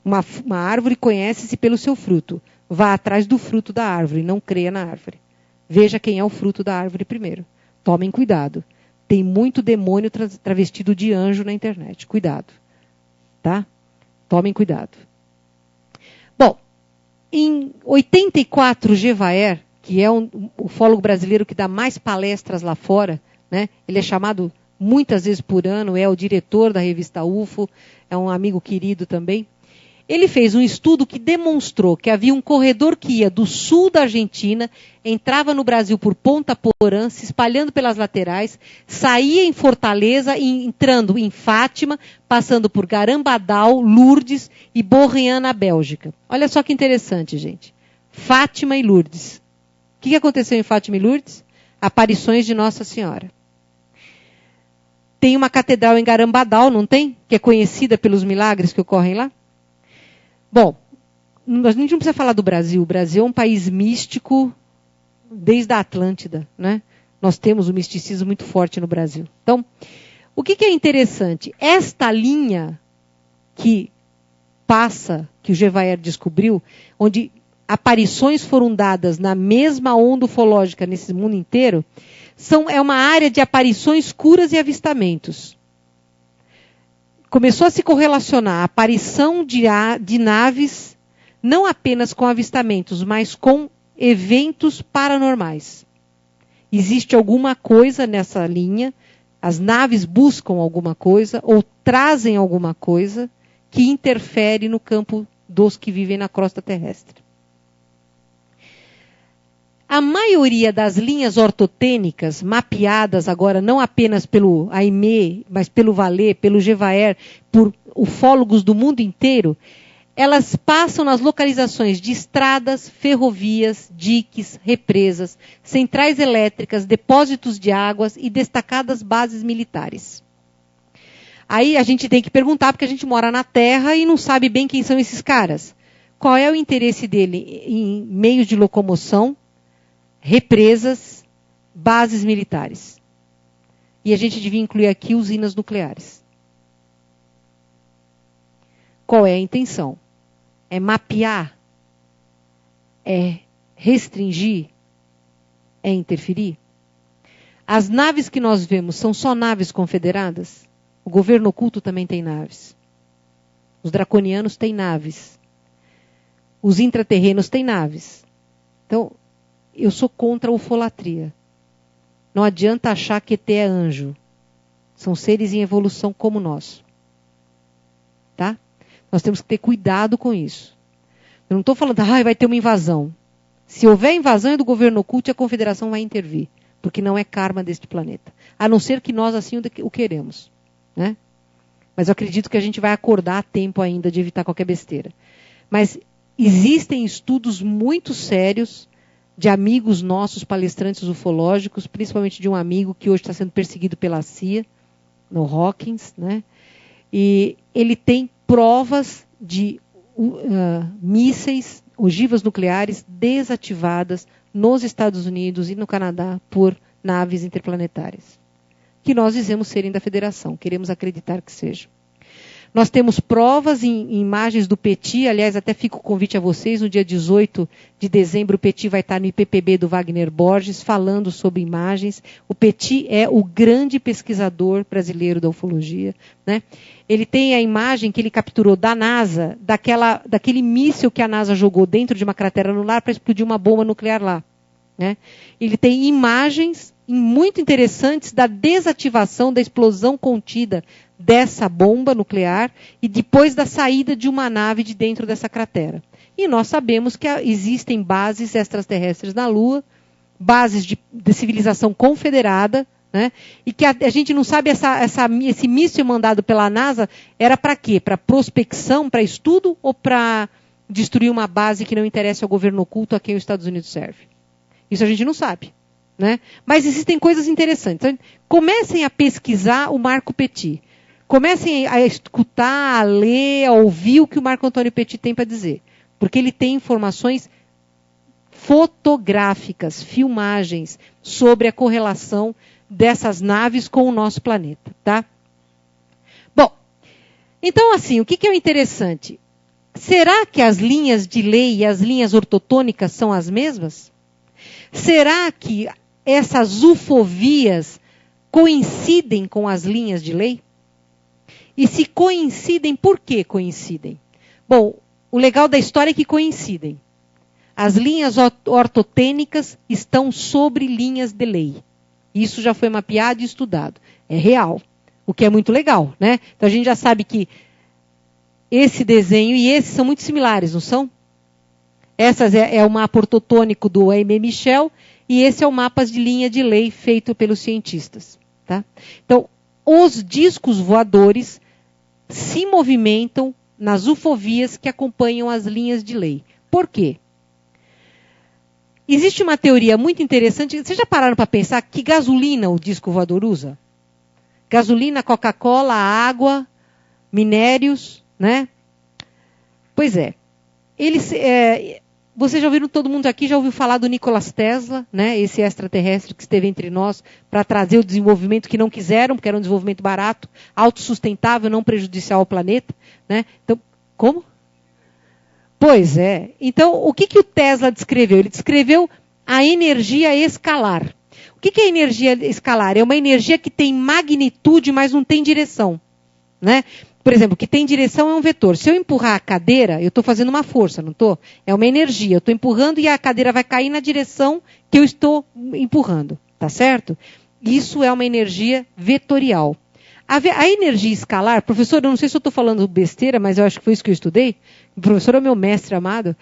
Uma árvore conhece-se pelo seu fruto. Vá atrás do fruto da árvore, não creia na árvore. Veja quem é o fruto da árvore primeiro. Tomem cuidado. Tem muito demônio travestido de anjo na internet. Cuidado. Tá? Tomem cuidado. Bom, em 84, Gevaer, que é um ufólogo brasileiro que dá mais palestras lá fora, né? Ele é chamado muitas vezes por ano, é o diretor da revista UFO, é um amigo querido também. Ele fez um estudo que demonstrou que havia um corredor que ia do sul da Argentina, entrava no Brasil por Ponta Porã, se espalhando pelas laterais, saía em Fortaleza, entrando em Fátima, passando por Garambadal, Lourdes e Borrian, na Bélgica. Olha só que interessante, gente. Fátima e Lourdes. O que aconteceu em Fátima e Lourdes? Aparições de Nossa Senhora. Tem uma catedral em Garambadal, não tem? Que é conhecida pelos milagres que ocorrem lá? Bom, a gente não precisa falar do Brasil. O Brasil é um país místico desde a Atlântida, né? Nós temos um misticismo muito forte no Brasil. Então, o que é interessante? Esta linha que passa, que o Gevaer descobriu, onde aparições foram dadas na mesma onda ufológica nesse mundo inteiro, é uma área de aparições, curas e avistamentos. Começou a se correlacionar a aparição de naves, não apenas com avistamentos, mas com eventos paranormais. Existe alguma coisa nessa linha, as naves buscam alguma coisa ou trazem alguma coisa que interfere no campo dos que vivem na crosta terrestre. A maioria das linhas ortotênicas, mapeadas agora não apenas pelo Aimé, mas pelo Vallée, pelo Gevaer, por ufólogos do mundo inteiro, elas passam nas localizações de estradas, ferrovias, diques, represas, centrais elétricas, depósitos de águas e destacadas bases militares. Aí a gente tem que perguntar, porque a gente mora na Terra e não sabe bem quem são esses caras. Qual é o interesse dele em meios de locomoção, represas, bases militares? E a gente devia incluir aqui usinas nucleares. Qual é a intenção? É mapear? É restringir? É interferir? As naves que nós vemos são só naves confederadas? O governo oculto também tem naves. Os draconianos têm naves. Os intraterrenos têm naves. Então, eu sou contra a ufolatria. Não adianta achar que ET é anjo. São seres em evolução como nós. Tá? Nós temos que ter cuidado com isso. Eu não estou falando, vai ter uma invasão. Se houver invasão é do governo oculto, a confederação vai intervir. Porque não é karma deste planeta. A não ser que nós assim o queremos. Né? Mas eu acredito que a gente vai acordar a tempo ainda de evitar qualquer besteira. Mas existem estudos muito sérios de amigos nossos, palestrantes ufológicos, principalmente de um amigo que hoje está sendo perseguido pela CIA, no Hawkins, né? E ele tem provas de mísseis, ogivas nucleares desativadas nos Estados Unidos e no Canadá por naves interplanetárias, que nós dizemos serem da Federação, queremos acreditar que sejam. Nós temos provas em imagens do PETI, aliás, até fica o convite a vocês, no dia 18 de dezembro o PETI vai estar no IPPB do Wagner Borges, falando sobre imagens. O PETI é o grande pesquisador brasileiro da ufologia. Né? Ele tem a imagem que ele capturou da NASA, daquele míssil que a NASA jogou dentro de uma cratera lunar para explodir uma bomba nuclear lá. né? Ele tem imagens muito interessantes da desativação, da explosão contida dessa bomba nuclear e depois da saída de uma nave de dentro dessa cratera. E nós sabemos que existem bases extraterrestres na Lua, bases de civilização confederada, né? E que a gente não sabe esse míssil mandado pela NASA era para quê? Para prospecção, para estudo ou para destruir uma base que não interessa ao governo oculto a quem os Estados Unidos serve? Isso a gente não sabe, né? Mas existem coisas interessantes. Então, comecem a pesquisar o Marco Petit. Comecem a escutar, a ler, a ouvir o que o Marco Antônio Petit tem para dizer. Porque ele tem informações fotográficas, filmagens sobre a correlação dessas naves com o nosso planeta, tá? Bom, então assim, o que é o interessante? Será que as linhas de lei e as linhas ortotônicas são as mesmas? Será que essas ufovias coincidem com as linhas de lei? E se coincidem, por que coincidem? Bom, o legal da história é que coincidem. As linhas ortotênicas estão sobre linhas de lei. Isso já foi mapeado e estudado. É real. O que é muito legal, né? Então a gente já sabe que esse desenho e esse são muito similares, não são? Essa é o mapa ortotônico do A.M. Michel e esse é o mapa de linha de lei feito pelos cientistas. Tá? Então, os discos voadores se movimentam nas ufovias que acompanham as linhas de lei. Por quê? Existe uma teoria muito interessante. Vocês já pararam para pensar que gasolina o disco voador usa? Gasolina, Coca-Cola, água, minérios, né? Pois é. Vocês já ouviram, todo mundo aqui já ouviu falar do Nikola Tesla, né? Esse extraterrestre que esteve entre nós para trazer o desenvolvimento que não quiseram, porque era um desenvolvimento barato, autossustentável, não prejudicial ao planeta, né? Então, como? Pois é. Então, o que o Tesla descreveu? Ele descreveu a energia escalar. O que é energia escalar? É uma energia que tem magnitude, mas não tem direção, né? Por exemplo, o que tem direção é um vetor. Se eu empurrar a cadeira, eu estou fazendo uma força, não estou? É uma energia. Eu estou empurrando e a cadeira vai cair na direção que eu estou empurrando. Tá certo? Isso é uma energia vetorial. A energia escalar, professor, eu não sei se eu estou falando besteira, mas eu acho que foi isso que eu estudei. O professor é o meu mestre amado.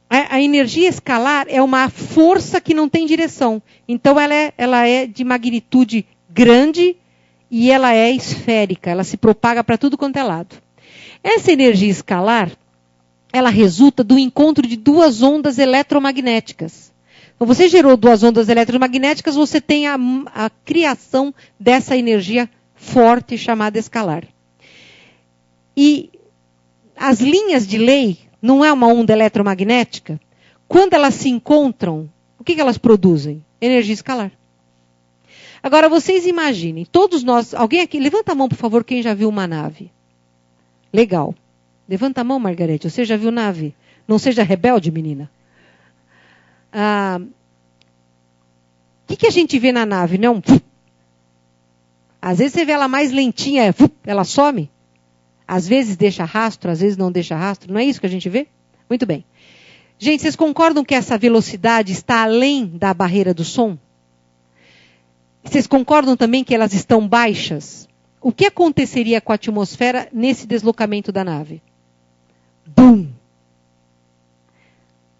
A energia escalar é uma força que não tem direção. Então, ela é de magnitude grande e ela é esférica. Ela se propaga para tudo quanto é lado. Essa energia escalar, ela resulta do encontro de duas ondas eletromagnéticas. Então, você gerou duas ondas eletromagnéticas, você tem a criação dessa energia forte chamada escalar. E as linhas de lei não é uma onda eletromagnética? Quando elas se encontram, o que elas produzem? Energia escalar. Agora, vocês imaginem, todos nós... Alguém aqui, levanta a mão, por favor, quem já viu uma nave. Legal. Levanta a mão, Margarete, você já viu nave? Não seja rebelde, menina. O que a gente vê na nave? Não? Às vezes você vê ela mais lentinha, ela some. Às vezes deixa rastro, às vezes não deixa rastro. Não é isso que a gente vê? Muito bem. Gente, vocês concordam que essa velocidade está além da barreira do som? Vocês concordam também que elas estão baixas? O que aconteceria com a atmosfera nesse deslocamento da nave? Bum!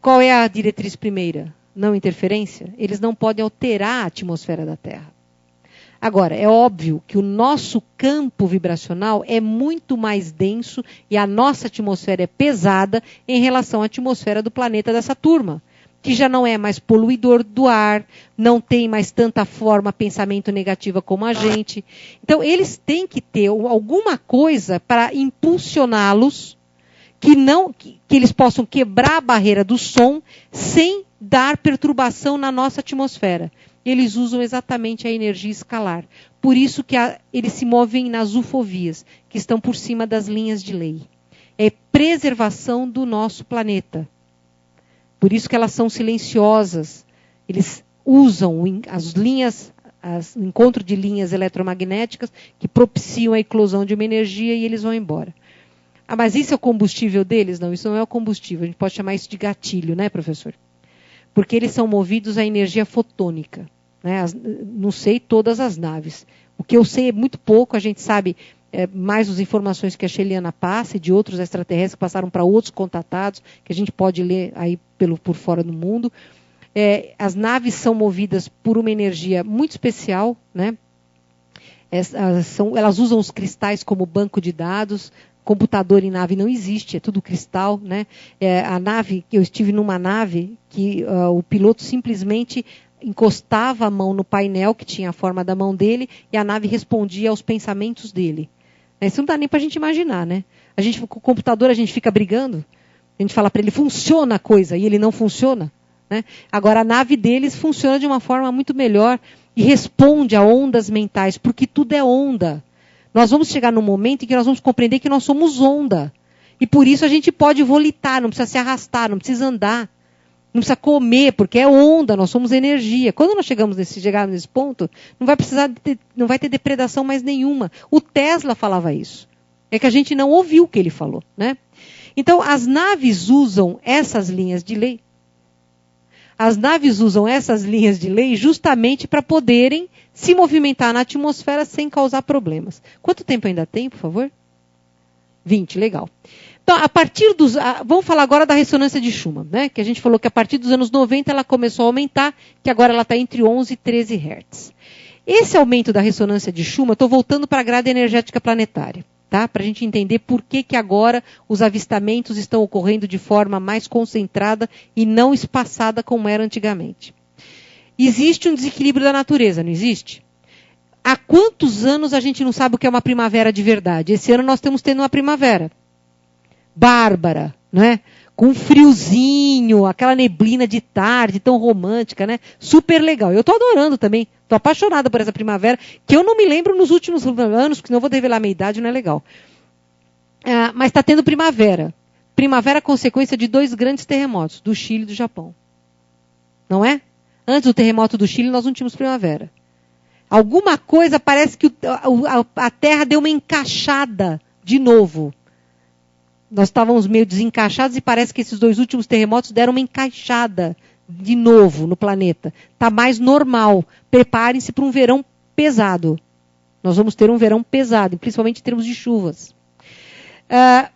Qual é a diretriz primeira? Não interferência? Eles não podem alterar a atmosfera da Terra. Agora, é óbvio que o nosso campo vibracional é muito mais denso e a nossa atmosfera é pesada em relação à atmosfera do planeta dessa turma, que já não é mais poluidor do ar, não tem mais tanta forma pensamento negativa como a gente. Então, eles têm que ter alguma coisa para impulsioná-los, que eles possam quebrar a barreira do som sem dar perturbação na nossa atmosfera. Eles usam exatamente a energia escalar. Por isso que eles se movem nas ufovias, que estão por cima das linhas de lei. É preservação do nosso planeta. Por isso que elas são silenciosas. Eles usam as linhas, o encontro de linhas eletromagnéticas que propiciam a eclosão de uma energia e eles vão embora. Mas isso é o combustível deles? Não, isso não é o combustível. A gente pode chamar isso de gatilho, né, professor? porque eles são movidos à energia fotônica. Né? Não sei todas as naves. O que eu sei é muito pouco, a gente sabe mais as informações que a Sheliana passa e de outros extraterrestres que passaram para outros contatados, que a gente pode ler aí por fora do mundo. As naves são movidas por uma energia muito especial, né? Elas usam os cristais como banco de dados. Computador em nave não existe, é tudo cristal, né? A nave, eu estive numa nave que o piloto simplesmente encostava a mão no painel que tinha a forma da mão dele e a nave respondia aos pensamentos dele. Isso não dá nem para a gente imaginar, né? Com o computador a gente fica brigando, a gente fala para ele, funciona a coisa, e ele não funciona. Né? Agora a nave deles funciona de uma forma muito melhor e responde a ondas mentais, porque tudo é onda. Nós vamos chegar num momento em que nós vamos compreender que nós somos onda. E por isso a gente pode volitar, não precisa se arrastar, não precisa andar. Não precisa comer, porque é onda, nós somos energia. Quando nós chegarmos nesse ponto, não vai ter depredação mais nenhuma. O Tesla falava isso. É que a gente não ouviu o que ele falou. Né? Então, as naves usam essas linhas de lei. As naves usam essas linhas de lei justamente para poderem se movimentar na atmosfera sem causar problemas. Quanto tempo ainda tem, por favor? 20, legal. Então, vamos falar agora da ressonância de Schumann, né? Que a gente falou que a partir dos anos 90 ela começou a aumentar, que agora ela está entre 11 e 13 Hz. Esse aumento da ressonância de Schumann, estou voltando para a grade energética planetária, tá? Para a gente entender por que agora os avistamentos estão ocorrendo de forma mais concentrada e não espaçada como era antigamente. Existe um desequilíbrio da natureza, não existe? Há quantos anos a gente não sabe o que é uma primavera de verdade? Esse ano nós estamos tendo uma primavera bárbara, né? Com friozinho, aquela neblina de tarde, tão romântica, né? Super legal. Eu estou adorando também. Estou apaixonada por essa primavera, que eu não me lembro nos últimos anos, porque não vou revelar a minha idade, não é legal. Mas está tendo primavera. Primavera é consequência de 2 grandes terremotos, do Chile e do Japão. Não é? Antes do terremoto do Chile, nós não tínhamos primavera. Alguma coisa, parece que a Terra deu uma encaixada de novo. Nós estávamos meio desencaixados e parece que esses 2 últimos terremotos deram uma encaixada de novo no planeta. Está mais normal. Preparem-se para um verão pesado. Nós vamos ter um verão pesado, principalmente em termos de chuvas.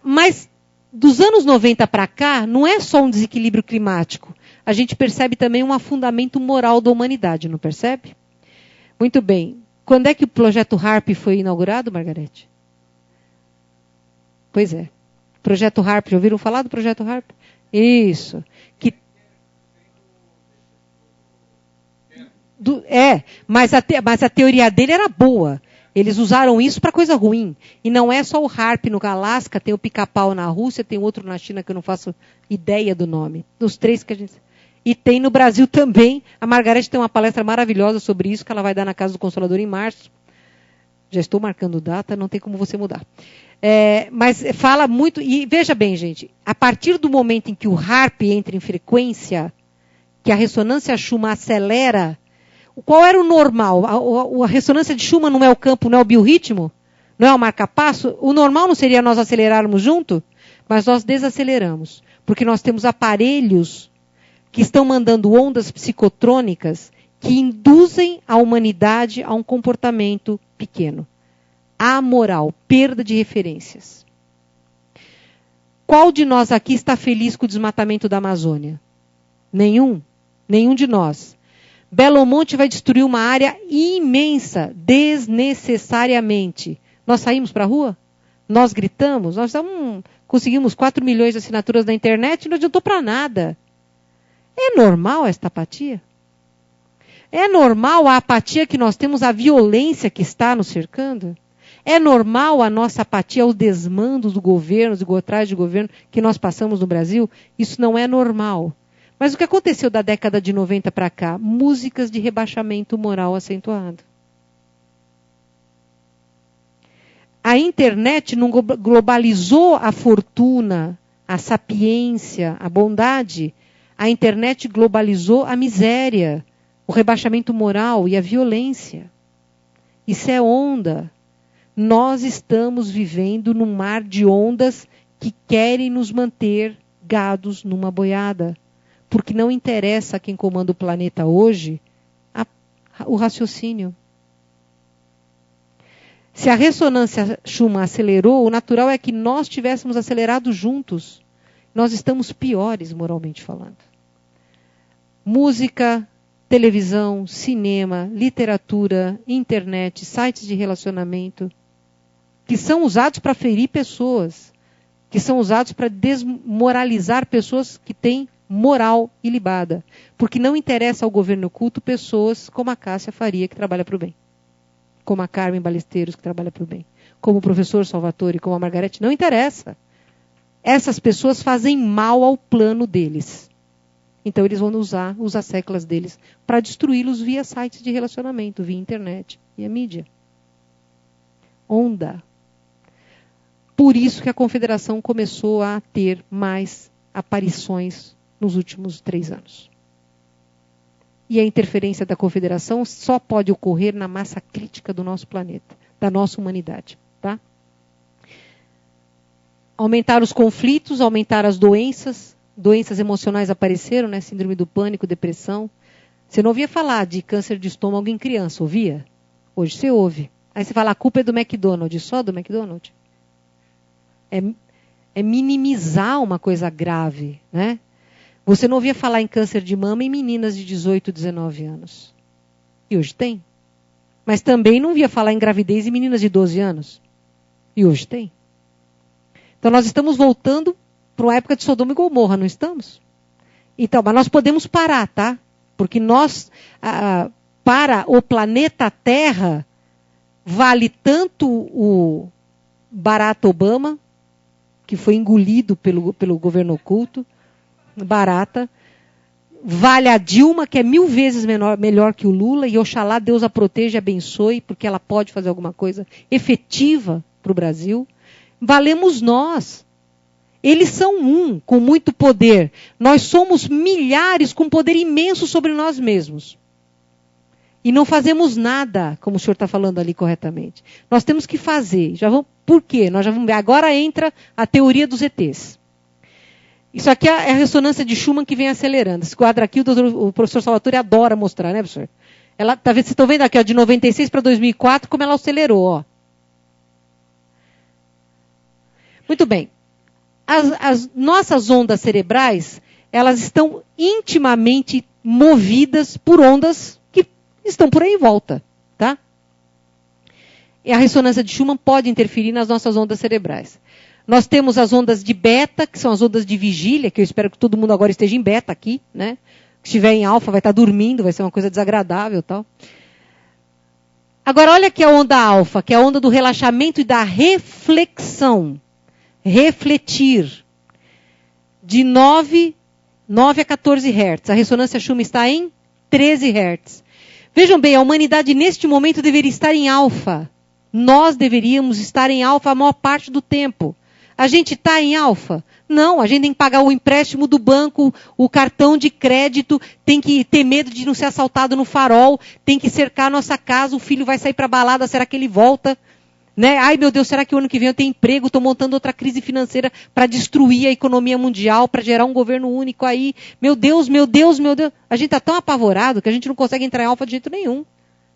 Mas dos anos 90 para cá, não é só um desequilíbrio climático. A gente percebe também um afundamento moral da humanidade, não percebe? Muito bem. Quando é que o projeto HARP foi inaugurado, Margarete? Pois é. Projeto HARP, já ouviram falar do projeto HARP? Isso. Mas a teoria dele era boa. Eles usaram isso para coisa ruim. E não é só o HARP no Alasca, tem o Pica-Pau na Rússia, tem outro na China que eu não faço ideia do nome. Dos 3 que a gente... E tem no Brasil também. A Margarete tem uma palestra maravilhosa sobre isso, que ela vai dar na Casa do Consolador em março. Já estou marcando data, não tem como você mudar. Mas fala muito... E veja bem, gente, a partir do momento em que o HARP entra em frequência, que a ressonância Schumann acelera, qual era o normal? A ressonância de Schumann não é o campo, não é o biorritmo? Não é o marca-passo? O normal não seria nós acelerarmos junto? Mas nós desaceleramos, porque nós temos aparelhos que estão mandando ondas psicotrônicas que induzem a humanidade a um comportamento pequeno. Amoral, perda de referências. Qual de nós aqui está feliz com o desmatamento da Amazônia? Nenhum. Nenhum de nós. Belo Monte vai destruir uma área imensa, desnecessariamente. Nós saímos para a rua? Nós gritamos? Nós conseguimos 4 milhões de assinaturas na internet e não adiantou para nada. É normal esta apatia? É normal a apatia que nós temos à violência que está nos cercando? É normal a nossa apatia aos desmandos do governo, de atrás de governo que nós passamos no Brasil? Isso não é normal. Mas o que aconteceu da década de 90 para cá? Músicas de rebaixamento moral acentuado. A internet não globalizou a fortuna, a sapiência, a bondade. A internet globalizou a miséria, o rebaixamento moral e a violência. Isso é onda. Nós estamos vivendo num mar de ondas que querem nos manter gados numa boiada. porque não interessa a quem comanda o planeta hoje o raciocínio. Se a ressonância Schumann acelerou, o natural é que nós tivéssemos acelerado juntos. Nós estamos piores, moralmente falando. Música, televisão, cinema, literatura, internet, sites de relacionamento, que são usados para ferir pessoas, que são usados para desmoralizar pessoas que têm moral ilibada. Porque não interessa ao governo oculto pessoas como a Cássia Faria, que trabalha para o bem. Como a Carmen Balesteiros, que trabalha para o bem. Como o professor Salvatore, como a Margarete. Não interessa. Essas pessoas fazem mal ao plano deles. Então eles vão usar os asseclas deles para destruí-los via sites de relacionamento, via internet e a mídia. Onda. Por isso que a Confederação começou a ter mais aparições nos últimos 3 anos. E a interferência da Confederação só pode ocorrer na massa crítica do nosso planeta, da nossa humanidade. Tá? Aumentar os conflitos, aumentar as doenças emocionais apareceram, né? Síndrome do pânico, depressão. Você não ouvia falar de câncer de estômago em criança, ouvia? Hoje você ouve. Aí você fala, a culpa é do McDonald's, só do McDonald's? É minimizar uma coisa grave, né? Você não ouvia falar em câncer de mama em meninas de 18, 19 anos. E hoje tem. Mas também não ouvia falar em gravidez em meninas de 12 anos. E hoje tem. Então nós estamos voltando para uma época de Sodoma e Gomorra, não estamos? Então, mas nós podemos parar, tá? Porque nós, para o planeta Terra, vale tanto o Barack Obama, que foi engolido pelo governo oculto, barata, vale a Dilma, que é 1000 vezes melhor que o Lula, e oxalá Deus a proteja e abençoe, porque ela pode fazer alguma coisa efetiva para o Brasil. Valemos nós. Eles são um, com muito poder. Nós somos milhares com poder imenso sobre nós mesmos. E não fazemos nada, como o senhor está falando ali corretamente. Nós temos que fazer. Por quê? Agora entra a teoria dos ETs. Isso aqui é a ressonância de Schumann que vem acelerando. Esse quadro aqui o professor Salvatore adora mostrar, né, professor? Vocês estão vendo aqui, ó, de 96 para 2004, como ela acelerou, ó. Muito bem. As nossas ondas cerebrais, elas estão intimamente movidas por ondas que estão por aí em volta, tá? E a ressonância de Schumann pode interferir nas nossas ondas cerebrais. Nós temos as ondas de beta, que são as ondas de vigília, que eu espero que todo mundo agora esteja em beta aqui, né? Se estiver em alfa, vai estar dormindo, vai ser uma coisa desagradável e tal. Agora, olha aqui a onda alfa, que é a onda do relaxamento e da reflexão. Refletir. De 9 a 14 Hz. A ressonância Schumann está em 13 Hz. Vejam bem, a humanidade neste momento deveria estar em alfa. Nós deveríamos estar em alfa a maior parte do tempo. A gente está em alfa? Não, a gente tem que pagar o empréstimo do banco, o cartão de crédito, tem que ter medo de não ser assaltado no farol, tem que cercar a nossa casa, o filho vai sair para a balada, será que ele volta? Né? Ai, meu Deus, será que o ano que vem eu tenho emprego? Estou montando outra crise financeira para destruir a economia mundial, para gerar um governo único aí. Meu Deus, meu Deus, meu Deus. A gente está tão apavorado que a gente não consegue entrar em alfa de jeito nenhum.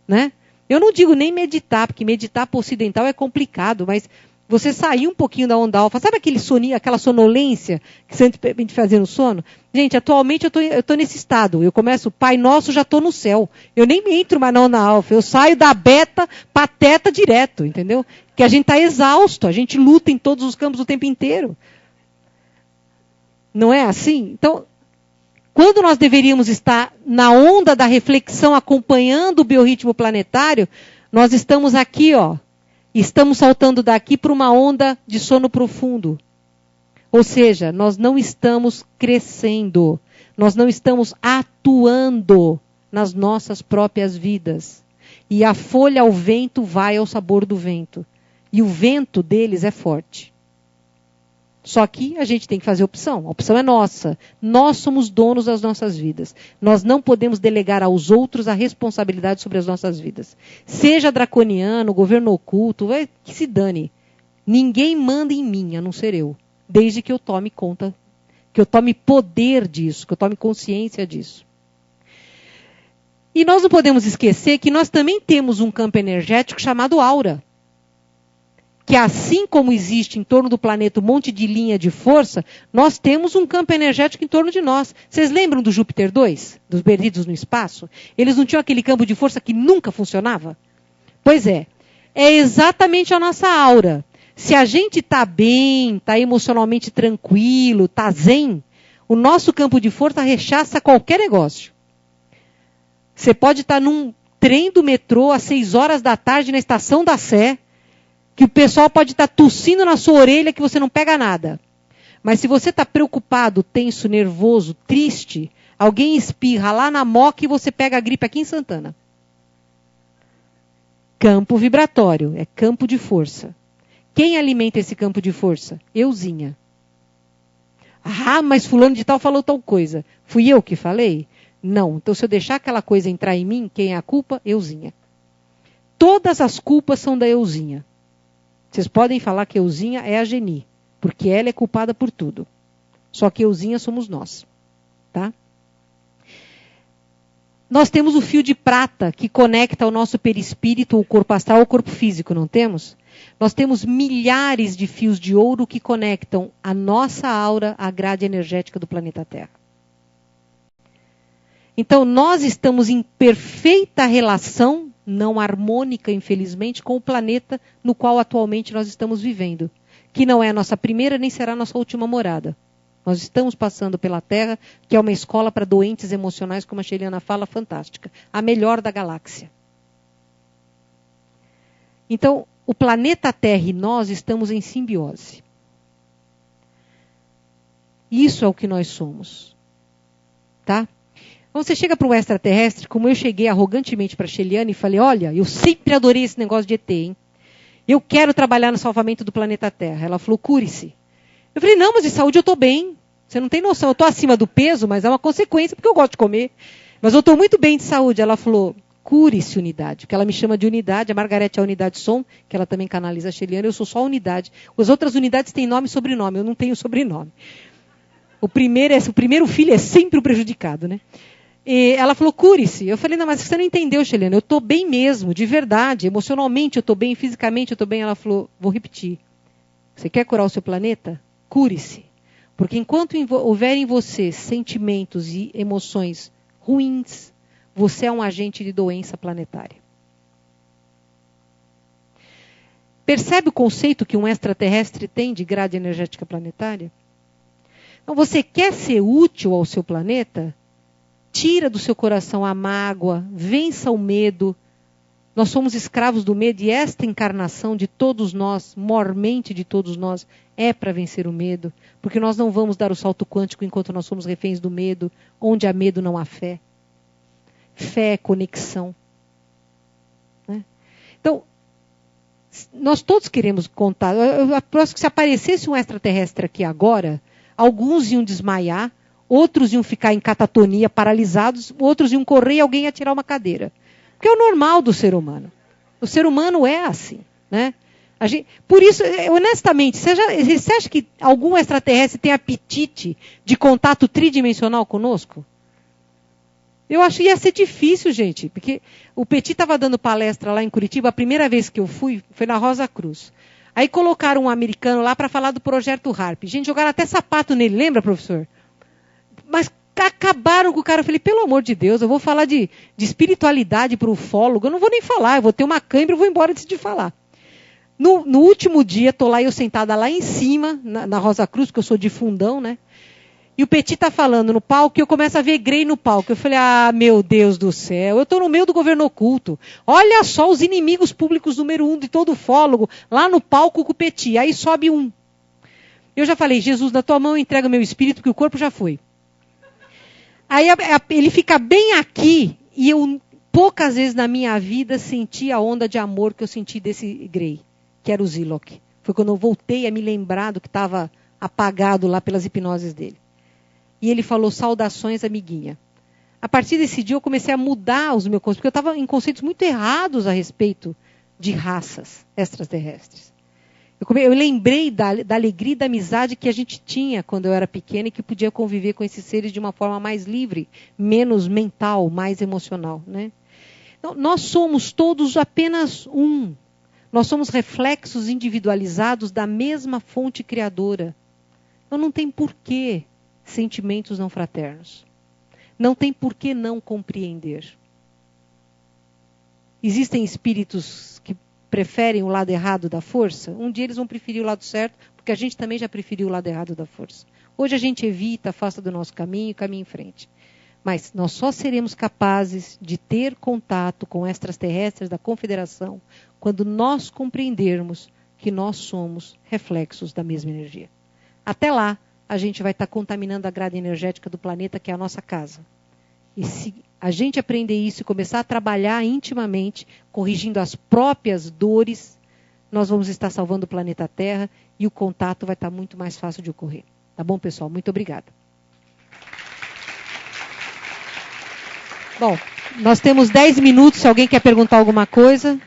Né? Eu não digo nem meditar, porque meditar para o ocidental é complicado, mas você sair um pouquinho da onda alfa, sabe aquele soninho, aquela sonolência que você tem de fazer no sono? Gente, atualmente eu estou nesse estado. Eu começo, Pai Nosso, já estou no céu. Eu nem entro mais na onda alfa. Eu saio da beta para teta direto, entendeu? Porque a gente está exausto, a gente luta em todos os campos o tempo inteiro. Não é assim? Então, quando nós deveríamos estar na onda da reflexão, acompanhando o biorritmo planetário, nós estamos aqui, ó. Estamos saltando daqui para uma onda de sono profundo. Ou seja, nós não estamos crescendo. Nós não estamos atuando nas nossas próprias vidas. E a folha ao vento vai ao sabor do vento. E o vento deles é forte. Só que a gente tem que fazer opção. A opção é nossa. Nós somos donos das nossas vidas. Nós não podemos delegar aos outros a responsabilidade sobre as nossas vidas. Seja draconiano, governo oculto, que se dane. Ninguém manda em mim, a não ser eu. Desde que eu tome conta. que eu tome poder disso, que eu tome consciência disso. E nós não podemos esquecer que nós também temos um campo energético chamado aura. Que assim como existe em torno do planeta um monte de linha de força, nós temos um campo energético em torno de nós. Vocês lembram do Júpiter 2? Dos perdidos no espaço? Eles não tinham aquele campo de força que nunca funcionava? Pois é exatamente a nossa aura. Se a gente está bem, está emocionalmente tranquilo, está zen, o nosso campo de força rechaça qualquer negócio. Você pode estar num trem do metrô às 6 horas da tarde na estação da Sé, que o pessoal pode estar tossindo na sua orelha que você não pega nada. Mas se você está preocupado, tenso, nervoso, triste, alguém espirra lá na Moca e você pega a gripe aqui em Santana. Campo vibratório, é campo de força. Quem alimenta esse campo de força? Euzinha. Ah, mas fulano de tal falou tal coisa. Fui eu que falei? Não. Então se eu deixar aquela coisa entrar em mim, quem é a culpa? Euzinha. Todas as culpas são da Euzinha. Vocês podem falar que Euzinha é a Geni, porque ela é culpada por tudo. Só que Euzinha somos nós. Tá? Nós temos o fio de prata que conecta o nosso perispírito, o corpo astral, ao corpo físico, não temos? Nós temos milhares de fios de ouro que conectam a nossa aura à grade energética do planeta Terra. Então, nós estamos em perfeita relação, não harmônica, infelizmente, com o planeta no qual atualmente nós estamos vivendo, que não é a nossa primeira nem será a nossa última morada. Nós estamos passando pela Terra, que é uma escola para doentes emocionais, como a Sheliana fala, fantástica. A melhor da galáxia. Então, o planeta Terra e nós estamos em simbiose. Isso é o que nós somos. Tá? Então você chega para um extraterrestre, como eu cheguei arrogantemente para a Sheliana e falei, olha, eu sempre adorei esse negócio de ET, hein? Eu quero trabalhar no salvamento do planeta Terra. Ela falou, cure-se. Eu falei, não, mas de saúde eu estou bem. Você não tem noção, eu estou acima do peso, mas é uma consequência, porque eu gosto de comer. Mas eu estou muito bem de saúde. Ela falou, cure-se, unidade. Porque ela me chama de unidade, a Margarete é a unidade som, que ela também canaliza a Sheliana, eu sou só a unidade. As outras unidades têm nome e sobrenome, eu não tenho sobrenome. O primeiro filho é sempre o prejudicado, né? E ela falou, cure-se. Eu falei, não, mas você não entendeu, Sheliana, eu estou bem mesmo, de verdade. Emocionalmente eu estou bem, fisicamente eu estou bem. Ela falou, vou repetir. Você quer curar o seu planeta? Cure-se. Porque enquanto houver em você sentimentos e emoções ruins, você é um agente de doença planetária. Percebe o conceito que um extraterrestre tem de grade energética planetária? Então, você quer ser útil ao seu planeta? Tira do seu coração a mágoa, vença o medo. Nós somos escravos do medo e esta encarnação de todos nós, mormente de todos nós, é para vencer o medo. Porque nós não vamos dar o salto quântico enquanto nós somos reféns do medo. Onde há medo não há fé. Fé é conexão. Né? Então, nós todos queremos contar. Eu aposto que se aparecesse um extraterrestre aqui agora, alguns iam desmaiar, outros iam ficar em catatonia, paralisados, outros iam correr e alguém ia tirar uma cadeira. Porque é o normal do ser humano. O ser humano é assim. Né? Por isso, honestamente, você acha que algum extraterrestre tem apetite de contato tridimensional conosco? Eu acho que ia ser difícil, gente. Porque o Petit estava dando palestra lá em Curitiba, a primeira vez que eu fui, foi na Rosa Cruz. Aí colocaram um americano lá para falar do projeto HARP. Gente, jogaram até sapato nele, lembra, professor? Mas acabaram com o cara. Eu falei, pelo amor de Deus, eu vou falar de espiritualidade para o ufólogo. Eu não vou nem falar, eu vou ter uma câimbra e vou embora antes de falar. No último dia, estou lá eu sentada lá em cima, na Rosa Cruz, porque eu sou de fundão, né? E o Petit está falando no palco e eu começo a ver Grey no palco. Eu falei, meu Deus do céu, eu estou no meio do governo oculto. Olha só os inimigos públicos número 1 de todo ufólogo, lá no palco com o Petit. Aí sobe um. Eu já falei, Jesus, na tua mão eu entrego meu espírito, porque o corpo já foi. Aí ele fica bem aqui e eu poucas vezes na minha vida senti a onda de amor que eu senti desse Grey, que era o Zilok. Foi quando eu voltei a me lembrar do que estava apagado lá pelas hipnoses dele. E ele falou, saudações, amiguinha. A partir desse dia eu comecei a mudar os meus conceitos, porque eu estava em conceitos muito errados a respeito de raças extraterrestres. Eu lembrei da alegria e da amizade que a gente tinha quando eu era pequena e que podia conviver com esses seres de uma forma mais livre, menos mental, mais emocional, né? Então, nós somos todos apenas um. Nós somos reflexos individualizados da mesma fonte criadora. Então não tem porquê sentimentos não fraternos. Não tem porquê não compreender. Existem espíritos que preferem o lado errado da força? Um dia eles vão preferir o lado certo, porque a gente também já preferiu o lado errado da força. Hoje a gente evita, afasta do nosso caminho e caminha em frente. Mas nós só seremos capazes de ter contato com extraterrestres da Confederação quando nós compreendermos que nós somos reflexos da mesma energia. Até lá, a gente vai estar contaminando a grade energética do planeta, que é a nossa casa. E se a gente aprender isso e começar a trabalhar intimamente, corrigindo as próprias dores, nós vamos estar salvando o planeta Terra e o contato vai estar muito mais fácil de ocorrer. Tá bom, pessoal? Muito obrigada. Bom, nós temos 10 minutos, se alguém quer perguntar alguma coisa.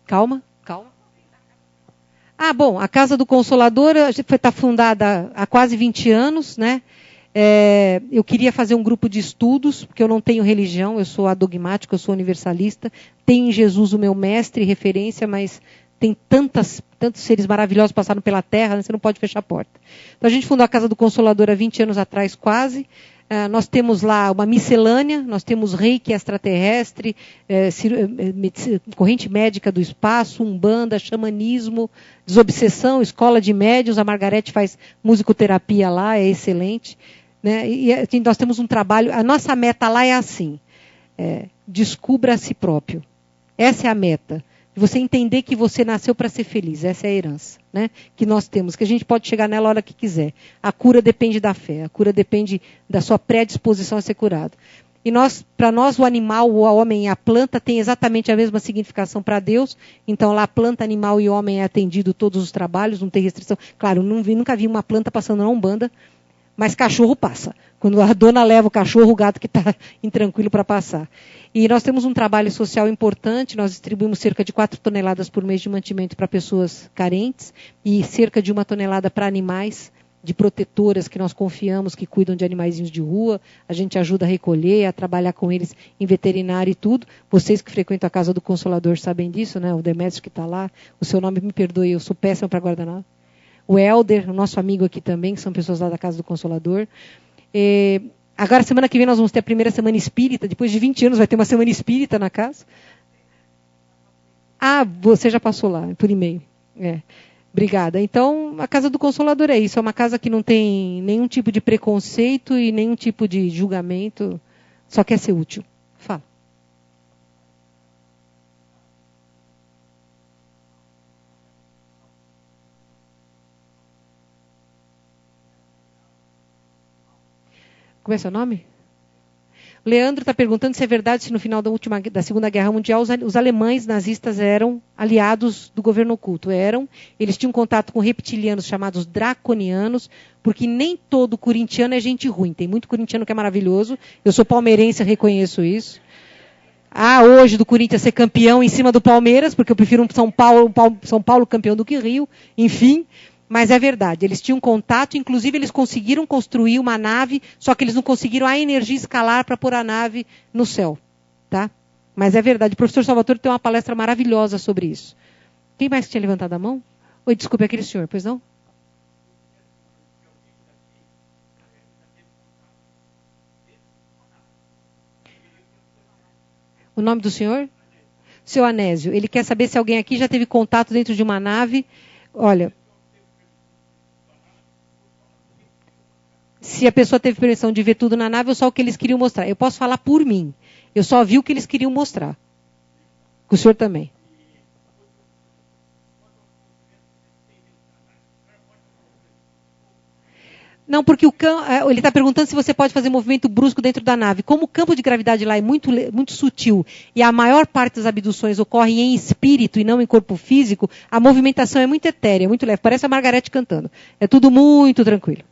Calma. Bom, a Casa do Consolador está fundada há quase 20 anos, né? Eu queria fazer um grupo de estudos, porque eu não tenho religião, eu sou adogmático, eu sou universalista. Tenho em Jesus o meu mestre e referência, mas tem tantos seres maravilhosos passaram pela Terra, né? Você não pode fechar a porta. Então a gente fundou a Casa do Consolador há 20 anos atrás, quase. Nós temos lá uma miscelânea, nós temos reiki extraterrestre, corrente médica do espaço, umbanda, xamanismo, desobsessão, escola de médiuns. A Margarete faz musicoterapia lá, é excelente. Né? E assim, nós temos um trabalho, a nossa meta lá é assim, descubra a si próprio. Essa é a meta. Você entender que você nasceu para ser feliz, essa é a herança, né? Que nós temos, que a gente pode chegar nela a hora que quiser. A cura depende da fé, a cura depende da sua predisposição a ser curado. E para nós, o animal, o homem e a planta têm exatamente a mesma significação para Deus. Então lá, planta, animal e homem é atendido todos os trabalhos, não tem restrição. Claro, nunca vi uma planta passando na Umbanda, mas cachorro passa. Quando a dona leva o cachorro, o gato que está intranquilo para passar. E nós temos um trabalho social importante, nós distribuímos cerca de 4 toneladas por mês de mantimento para pessoas carentes e cerca de 1 tonelada para animais, de protetoras que nós confiamos, que cuidam de animaizinhos de rua. A gente ajuda a recolher, a trabalhar com eles em veterinário e tudo. Vocês que frequentam a Casa do Consolador sabem disso, né? O Demétrio que está lá, o seu nome, me perdoe, eu sou péssima para guardar. O Helder, o nosso amigo aqui também, que são pessoas lá da Casa do Consolador. Agora, semana que vem, nós vamos ter a primeira semana espírita. Depois de 20 anos, vai ter uma semana espírita na casa. Você já passou lá, por e-mail. Obrigada. Então, a Casa do Consolador é isso. É uma casa que não tem nenhum tipo de preconceito e nenhum tipo de julgamento. Só quer ser útil. Fala. Como é seu nome? O Leandro está perguntando se é verdade se no final da Segunda Guerra Mundial os alemães nazistas eram aliados do governo oculto. Eles tinham contato com reptilianos chamados draconianos, porque nem todo corintiano é gente ruim. Tem muito corintiano que é maravilhoso. Eu sou palmeirense, reconheço isso. Hoje do Corinthians ser campeão em cima do Palmeiras, porque eu prefiro um São Paulo campeão do que Rio. Enfim... Mas é verdade, eles tinham contato, inclusive eles conseguiram construir uma nave, só que eles não conseguiram a energia escalar para pôr a nave no céu. Tá? Mas é verdade, o professor Salvatore tem uma palestra maravilhosa sobre isso. Quem mais tinha levantado a mão? Oi, desculpe, aquele senhor, pois não? O nome do senhor? Seu Anésio. Ele quer saber se alguém aqui já teve contato dentro de uma nave. Olha... Se a pessoa teve permissão de ver tudo na nave ou só o que eles queriam mostrar. Eu posso falar por mim. Eu só vi o que eles queriam mostrar. O senhor também. Não, porque ele está perguntando se você pode fazer movimento brusco dentro da nave. Como o campo de gravidade lá é muito, muito sutil e a maior parte das abduções ocorre em espírito e não em corpo físico, a movimentação é muito etérea, muito leve. Parece a Margarete cantando. É tudo muito tranquilo.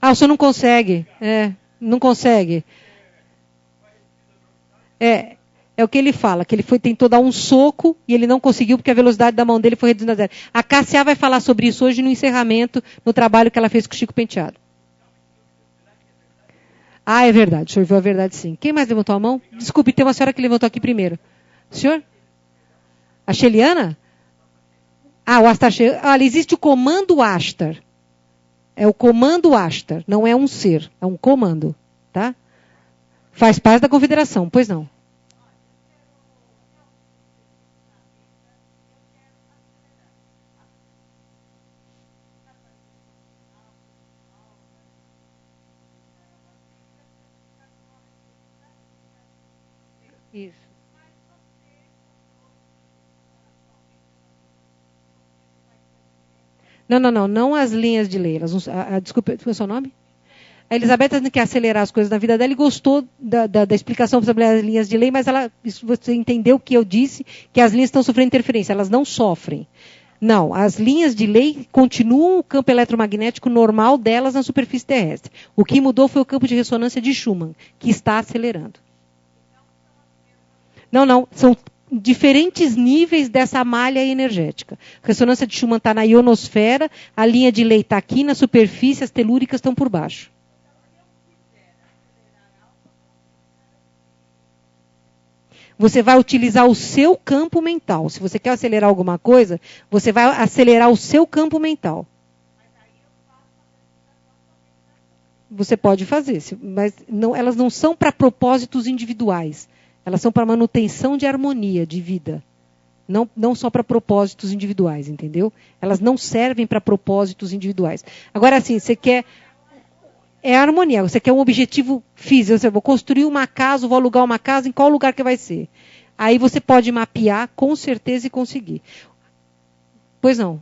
O senhor não consegue. Não consegue. É o que ele fala, que ele tentou dar um soco e ele não conseguiu porque a velocidade da mão dele foi reduzindo a zero. A Cássia vai falar sobre isso hoje no encerramento, no trabalho que ela fez com o Chico Penteado. Ah, é verdade. O senhor viu a verdade, sim. Quem mais levantou a mão? Desculpe, tem uma senhora que levantou aqui primeiro. O senhor? A Sheliana? Ah, o Astar. Olha, existe o comando Astar. É o comando Astar. Não é um ser, é um comando. Tá? Faz parte da confederação, pois não. Isso. Não as linhas de lei. Desculpa, qual é o seu nome? A Elizabeth não quer acelerar as coisas na vida dela e gostou da explicação sobre as linhas de lei, mas você entendeu o que eu disse, que as linhas estão sofrendo interferência. Elas não sofrem. Não, as linhas de lei continuam o campo eletromagnético normal delas na superfície terrestre. O que mudou foi o campo de ressonância de Schumann, que está acelerando. Não, são diferentes níveis dessa malha energética. A ressonância de Schumann está na ionosfera, a linha de lei está aqui na superfície, as telúricas estão por baixo. Você vai utilizar o seu campo mental. Se você quer acelerar alguma coisa, você vai acelerar o seu campo mental. Você pode fazer, mas elas não são para propósitos individuais. Elas são para manutenção de harmonia, de vida. Não só para propósitos individuais, entendeu? Elas não servem para propósitos individuais. Agora, assim, você quer... É harmonia. Você quer um objetivo físico. Você vou construir uma casa, vou alugar uma casa, em qual lugar que vai ser? Aí você pode mapear, com certeza, e conseguir. Pois não.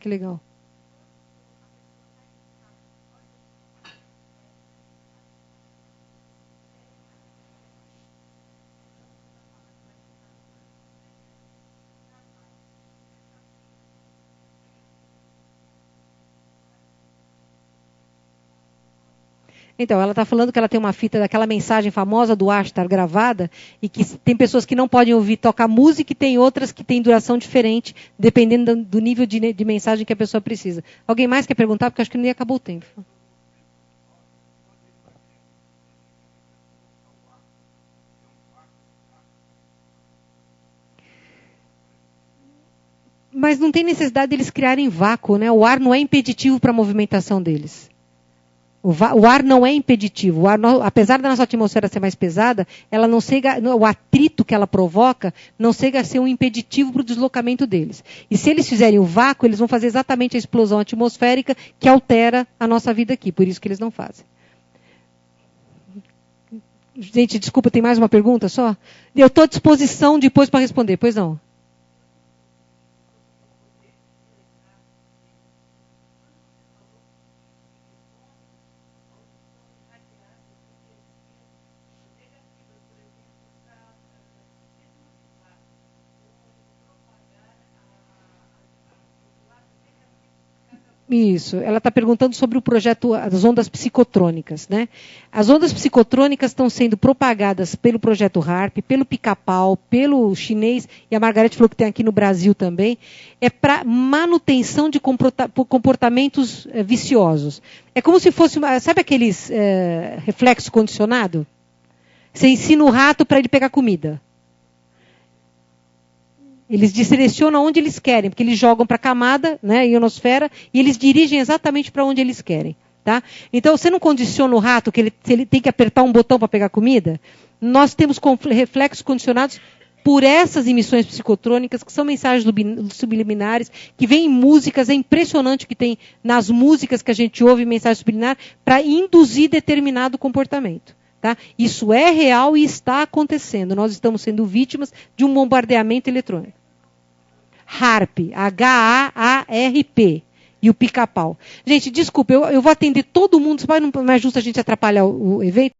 Que legal. Então, ela está falando que ela tem uma fita daquela mensagem famosa do Astar gravada e que tem pessoas que não podem ouvir tocar música e tem outras que têm duração diferente, dependendo do nível de mensagem que a pessoa precisa. Alguém mais quer perguntar? Porque acho que nem acabou o tempo. Mas não tem necessidade deles criarem vácuo, né? O ar não é impeditivo para a movimentação deles. O ar não é impeditivo. O ar, apesar da nossa atmosfera ser mais pesada, ela não chega, o atrito que ela provoca não chega a ser um impeditivo para o deslocamento deles. E se eles fizerem o vácuo, eles vão fazer exatamente a explosão atmosférica que altera a nossa vida aqui. Por isso que eles não fazem. Gente, desculpa, tem mais uma pergunta só? Eu estou à disposição depois para responder. Pois não. Isso, ela está perguntando sobre o projeto das ondas psicotrônicas, né? As ondas psicotrônicas estão sendo propagadas pelo projeto HARP, pelo Pica-Pau, pelo chinês, e a Margarete falou que tem aqui no Brasil também, é para manutenção de comportamentos viciosos. É como se fosse, sabe aqueles reflexo condicionado? Você ensina o rato para ele pegar comida. Eles selecionam onde eles querem, porque eles jogam para a camada, né, ionosfera, e eles dirigem exatamente para onde eles querem. Tá? Então, você não condiciona o rato que ele tem que apertar um botão para pegar comida? Nós temos reflexos condicionados por essas emissões psicotrônicas, que são mensagens subliminares, que vêm em músicas. É impressionante o que tem nas músicas que a gente ouve mensagem subliminar para induzir determinado comportamento. Tá? Isso é real e está acontecendo. Nós estamos sendo vítimas de um bombardeamento eletrônico. HARP, H-A-A-R-P. E o Pica-Pau. Gente, desculpa, eu vou atender todo mundo, não é justo a gente atrapalhar o evento?